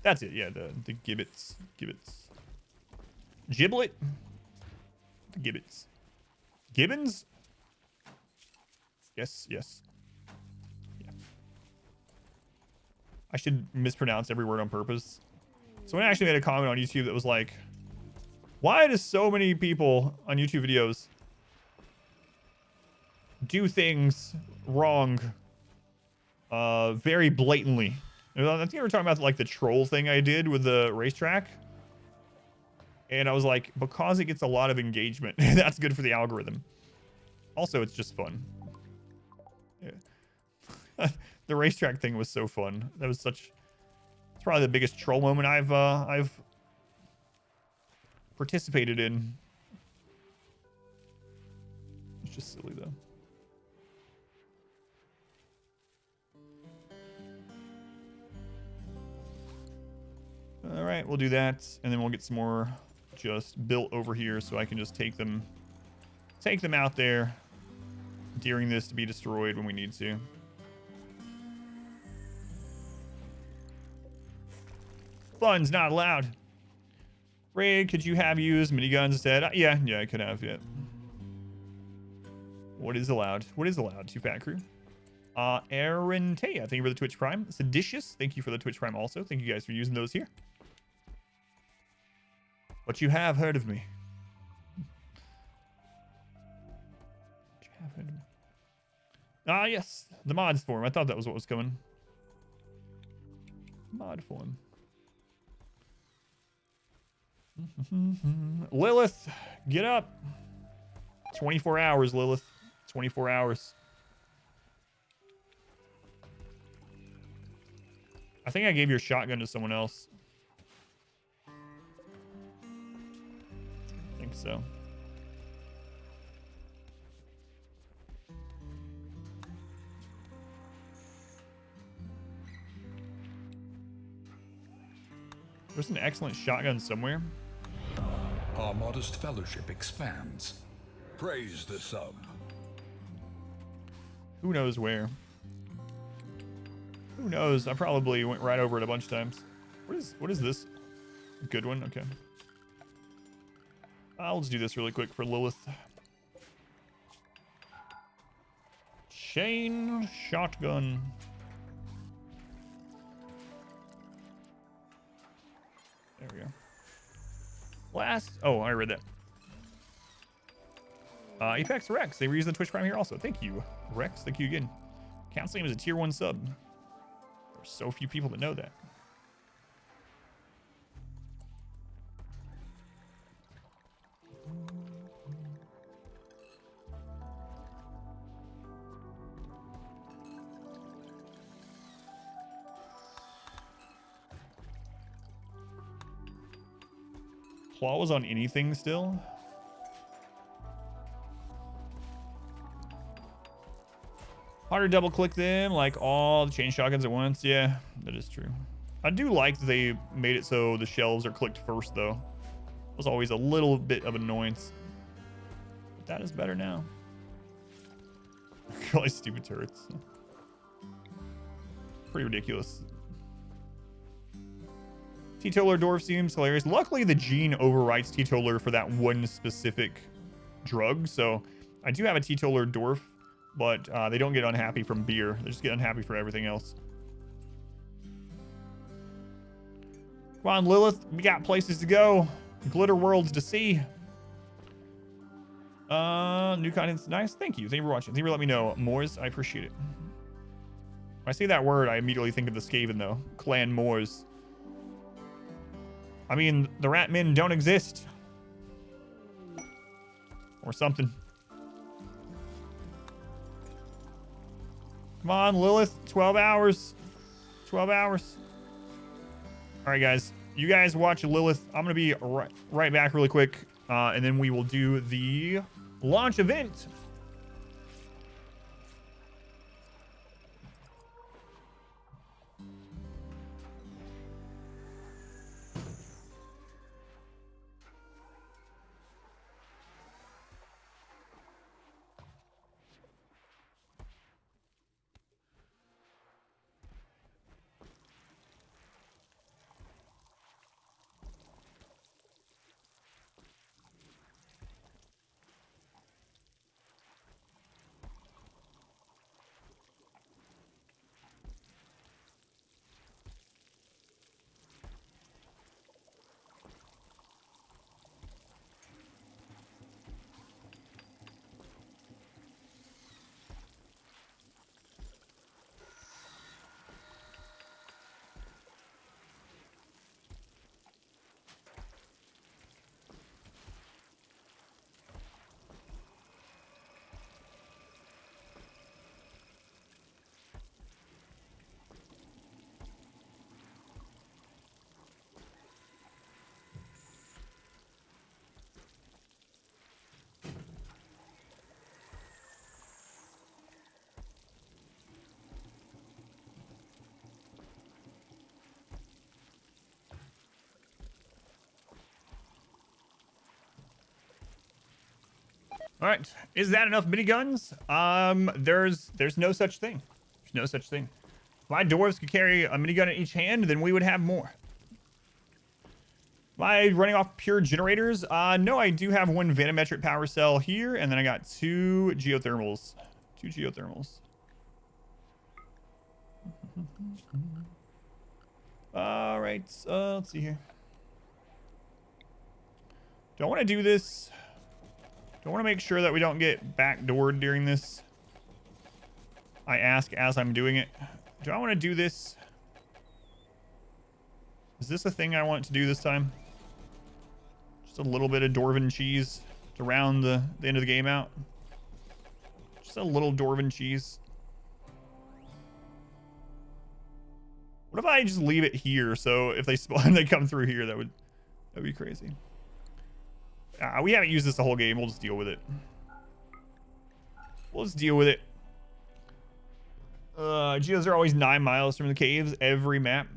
That's it. Yeah, the gibbets. Gibbets. Giblet? The gibbets. Gibbons? Yes. Yeah. I should mispronounce every word on purpose. Someone actually made a comment on YouTube that was like, why do so many people on YouTube videos do things wrong very blatantly? I think we were talking about like the troll thing I did with the racetrack. And I was like, because it gets a lot of engagement, that's good for the algorithm. Also, it's just fun. Yeah. The racetrack thing was so fun. That was such... It's probably the biggest troll moment I've participated in. It's just silly, though. All right, we'll do that, and then we'll get some more just built over here so I can just take them out there during this to be destroyed when we need to. Fun's not allowed. Raid, could you have used miniguns instead? Yeah, I could have, yeah. What is allowed? What is allowed to Fat Crew? Aaron Taya, thank you for the Twitch Prime. Seditious, thank you for the Twitch Prime also. Thank you guys for using those here. But you have heard of me. But you have heard of me. Ah, yes. The mods form. I thought that was what was coming. Mod form. Lilith, get up. 24 hours, Lilith. 24 hours. I think I gave your shotgun to someone else. I think so. There's an excellent shotgun somewhere.
Our modest fellowship expands. Praise the sub.
Who knows where? Who knows? I probably went right over it a bunch of times. What is this? Good one? Okay. I'll just do this really quick for Lilith. Chain shotgun. There we go. Last. Oh, I read that. Apex Rex. They reused the Twitch Prime here also. Thank you, Rex. Thank you again. Counseling him as a tier 1 sub. There's so few people that know that. Claws on anything still? Harder double click them like all the chain shotguns at once. Yeah, that is true. I do like that they made it so the shelves are clicked first though. It was always a little bit of annoyance. But that is better now. All these stupid turrets. Pretty ridiculous. Teetotaler Dwarf seems hilarious. Luckily, the gene overwrites Teetotaler for that one specific drug. So I do have a Teetotaler Dwarf, but they don't get unhappy from beer. They just get unhappy for everything else. Come on, Lilith. We got places to go. Glitter worlds to see. New content's nice. Thank you. Thank you for watching. Thank you for letting me know. Moors, I appreciate it. When I say that word, I immediately think of the Skaven, though. Clan Moors. I mean, the rat men don't exist. Or something. Come on, Lilith. 12 hours. 12 hours. All right, guys. You guys watch Lilith. I'm going to be right back really quick. And then we will do the launch event. All right, is that enough miniguns? There's no such thing. There's no such thing. If my dwarves could carry a minigun in each hand, then we would have more. Am I running off pure generators? No, I do have one vanometric power cell here, and then I got two geothermals. Two geothermals. All right, let's see here. Do I want to do this? I want to make sure that we don't get backdoored during this. I ask as I'm doing it. Do I want to do this? Is this a thing I want to do this time? Just a little bit of Dwarven cheese to round the end of the game out. Just a little Dwarven cheese. What if I just leave it here? So if they spawn, they come through here. That would be crazy. We haven't used this the whole game. We'll just deal with it. We'll just deal with it. Geos are always 9 miles from the caves every map.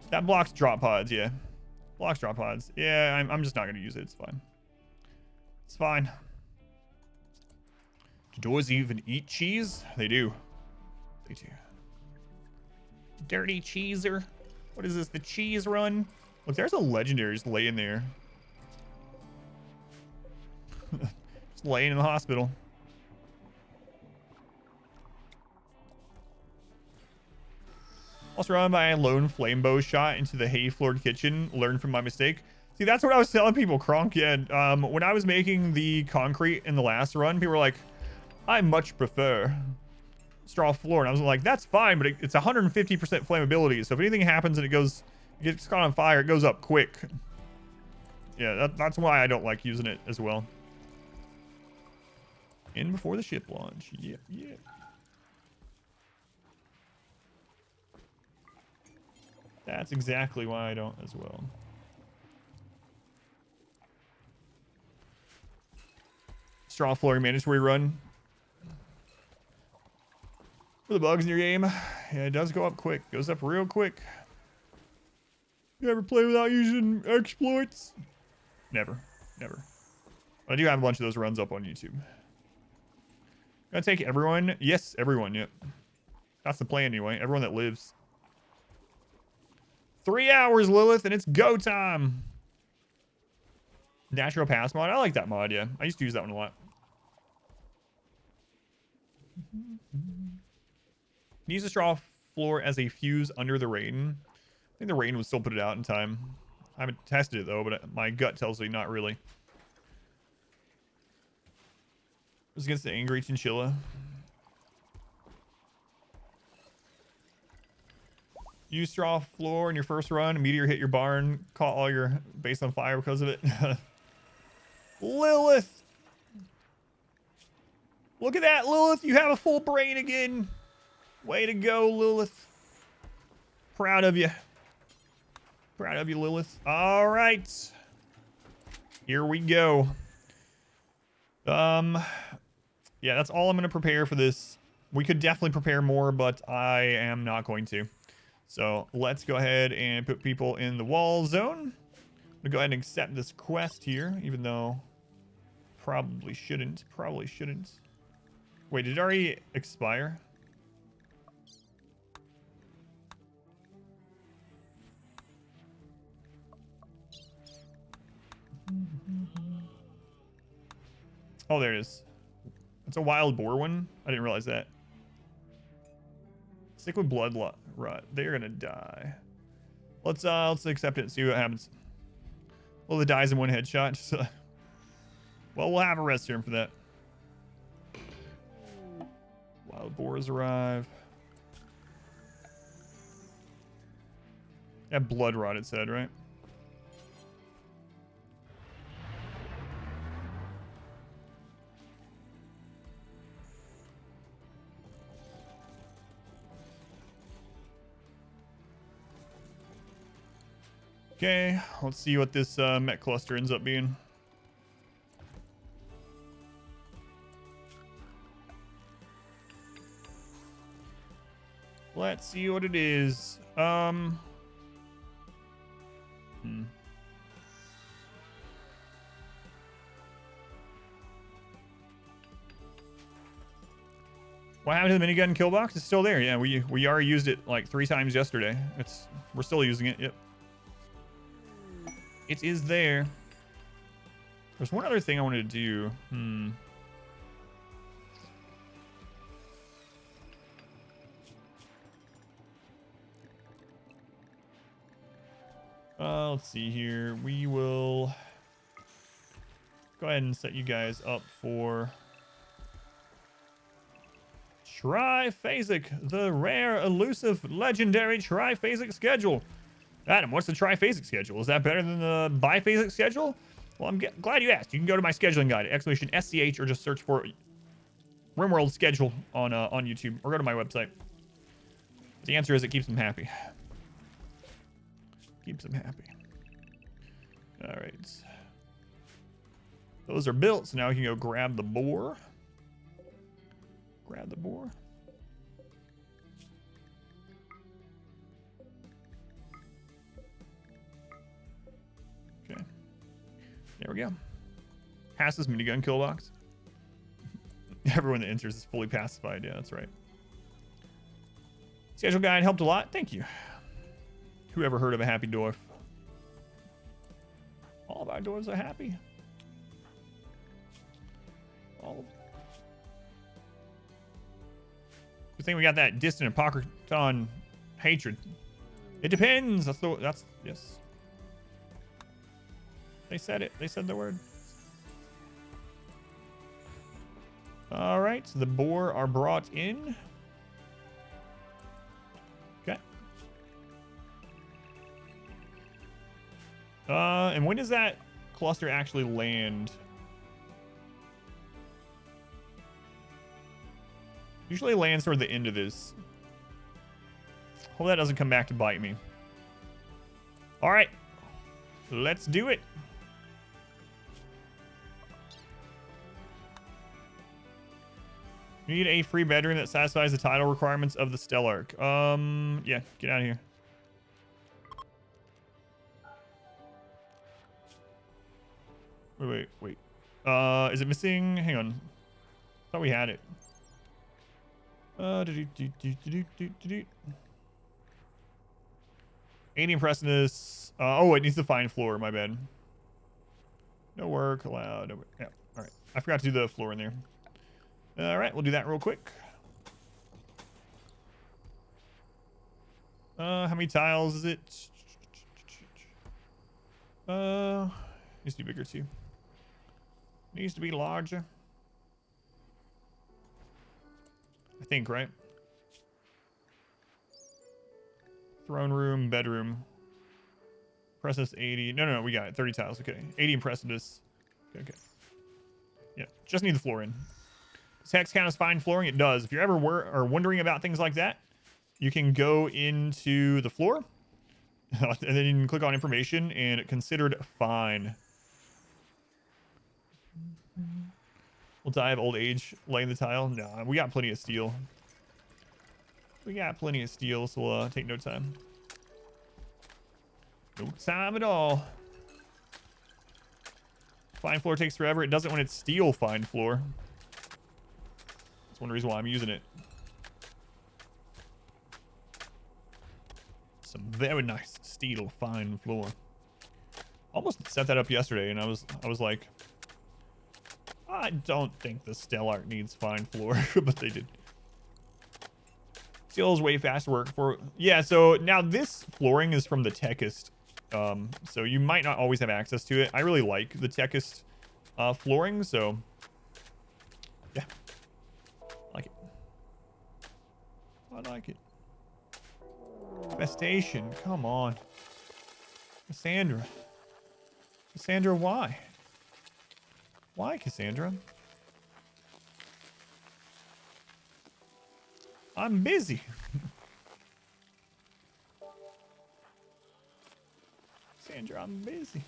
That blocks drop pods, yeah. Blocks drop pods. Yeah, I'm just not going to use it. It's fine. It's fine. Do doors even eat cheese? They do. They do. Dirty cheeser. What is this? The cheese run? Look, there's a legendary just laying there. Just laying in the hospital. Also run by a lone flame bow shot into the hay floored kitchen. Learn from my mistake. See, that's what I was telling people, Kronk. Yeah, when I was making the concrete in the last run, people were like, I much prefer straw floor. And I was like, that's fine, but it's 150% flammability. So if anything happens and it gets caught on fire, it goes up quick. Yeah, that's why I don't like using it as well. In before the ship launch. Yep, yep. That's exactly why I don't as well. Straw flooring mandatory run. For the bugs in your game, yeah, it does go up quick. Goes up real quick. You ever play without using exploits? Never. Never. But I do have a bunch of those runs up on YouTube. Gonna take everyone? Yes, everyone, yep. That's the plan anyway. Everyone that lives. 3 hours, Lilith, and it's go time. Natural pass mod. I like that mod, yeah. I used to use that one a lot. Use the straw floor as a fuse under the rain. I think the rain would still put it out in time. I haven't tested it though, but my gut tells me not really. This is against the angry chinchilla. Use straw floor in your first run. A meteor hit your barn. Caught all your base on fire because of it. Lilith! Look at that, Lilith. You have a full brain again. Way to go, Lilith. Proud of you. Proud of you, Lilith. All right. Here we go. Yeah, that's all I'm going to prepare for this. We could definitely prepare more, but I am not going to. So let's go ahead and put people in the wall zone. I'm gonna go ahead and accept this quest here, even though probably shouldn't. Probably shouldn't. Wait, did it already expire? Oh, there it is. It's a wild boar one. I didn't realize that. Stick with blood rot. They're gonna die. Let's accept it and see what happens. Well, it dies in one headshot. Well, we'll have a rest serum for that. Wild boars arrive. Yeah, blood rot it said, right? Okay, let's see what this mech cluster ends up being. Let's see what it is. What happened to the minigun kill box? It's still there. Yeah, we already used it like 3 times yesterday. We're still using it. Yep. It is there. There's one other thing I wanted to do. Let's see here. We will go ahead and set you guys up for Triphasic, the rare, elusive, legendary triphasic schedule. Adam, what's the triphasic schedule? Is that better than the biphasic schedule? Well, I'm glad you asked. You can go to my scheduling guide, !SCH, or just search for RimWorld schedule on YouTube, or go to my website. The answer is it keeps them happy. Keeps them happy. All right. Those are built, so now we can go grab the boar. Grab the boar. Okay. There we go. Passes minigun kill box. Everyone that enters is fully pacified. Yeah, that's right. Schedule guide helped a lot. Thank you. Who ever heard of a happy dwarf? All of our dwarves are happy. All of them. Good thing we got that distant Apocryphon hatred. It depends. That's yes. They said it. They said the word. All right, so the boar are brought in. Okay. And when does that cluster actually land? Usually lands toward the end of this. Hope that doesn't come back to bite me. All right, let's do it. You need a free bedroom that satisfies the title requirements of the Stellarch. Yeah, get out of here. Wait. Is it missing? Hang on. I thought we had it. 80 impressiveness. Oh, it needs to find floor. My bad. No work allowed. No, yeah. All right. I forgot to do the floor in there. All right, we'll do that real quick. How many tiles is it? Needs to be bigger too. Needs to be larger. I think, right? Throne room, bedroom. Impressiveness 80. No, we got it. 30 tiles. Okay. 80 impressiveness. Okay. Yeah, just need the floor in. Does hex count as fine flooring? It does. If you're ever wondering about things like that, you can go into the floor and then you can click on information and considered fine. Will die of old age laying the tile? No, we got plenty of steel. We got plenty of steel, so we'll take no time. No time at all. Fine floor takes forever. It doesn't when it's steel fine floor. That's one reason why I'm using it. Some very nice steel fine floor. Almost set that up yesterday, and I was like, I don't think the Stellarch needs fine floor, but they did. Steel is way faster work for. Yeah, so now this flooring is from the Techist. So you might not always have access to it. I really like the Techist flooring, so yeah. I like it. I like it. Infestation, come on. Cassandra. Cassandra, why? Why, Cassandra? I'm busy. Cassandra, I'm busy.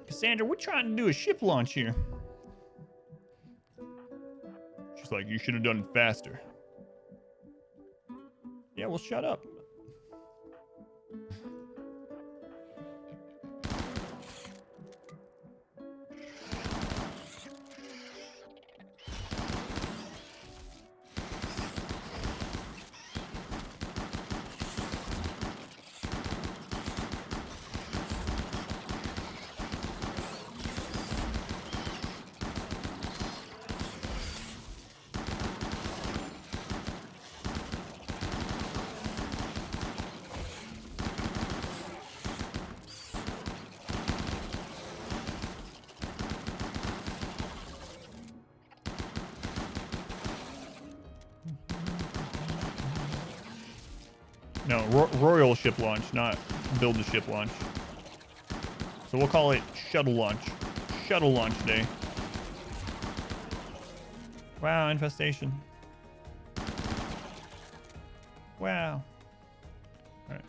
Cassandra, we're trying to do a ship launch here. She's like, you should have done it faster. Yeah, well, shut up. No, royal ship launch, not build a ship launch. So we'll call it shuttle launch. Shuttle launch day. Wow, infestation. Wow. All right.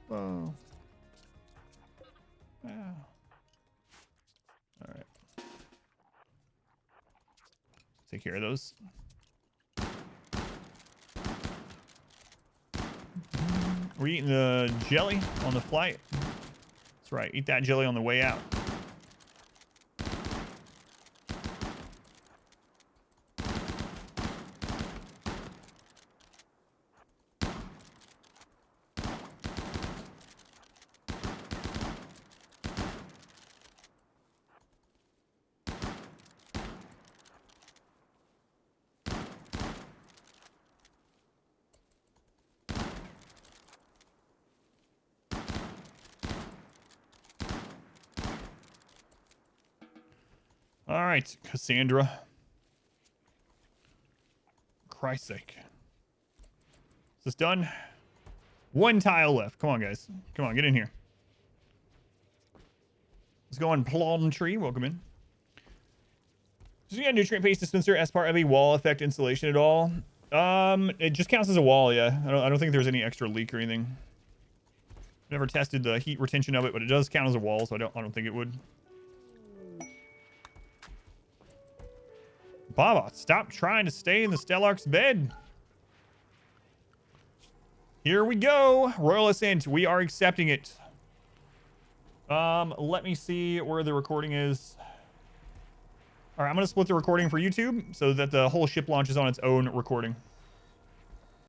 Whoa. Wow. All right. Take care of those. We're eating the jelly on the flight. That's right. Eat that jelly on the way out. All right, Cassandra. Christ's sake. Is this done? One tile left. Come on, guys. Come on, get in here. Let's go on Plum Tree. Welcome in. Does you got a nutrient paste dispenser as part of a wall effect installation at all? It just counts as a wall, yeah. I don't think there's any extra leak or anything. Never tested the heat retention of it, but it does count as a wall, so I don't think it would. Baba, stop trying to stay in the Stellark's bed. Here we go. Royal Ascent. We are accepting it. Let me see where the recording is. All right, I'm going to split the recording for YouTube so that the whole ship launch is on its own recording.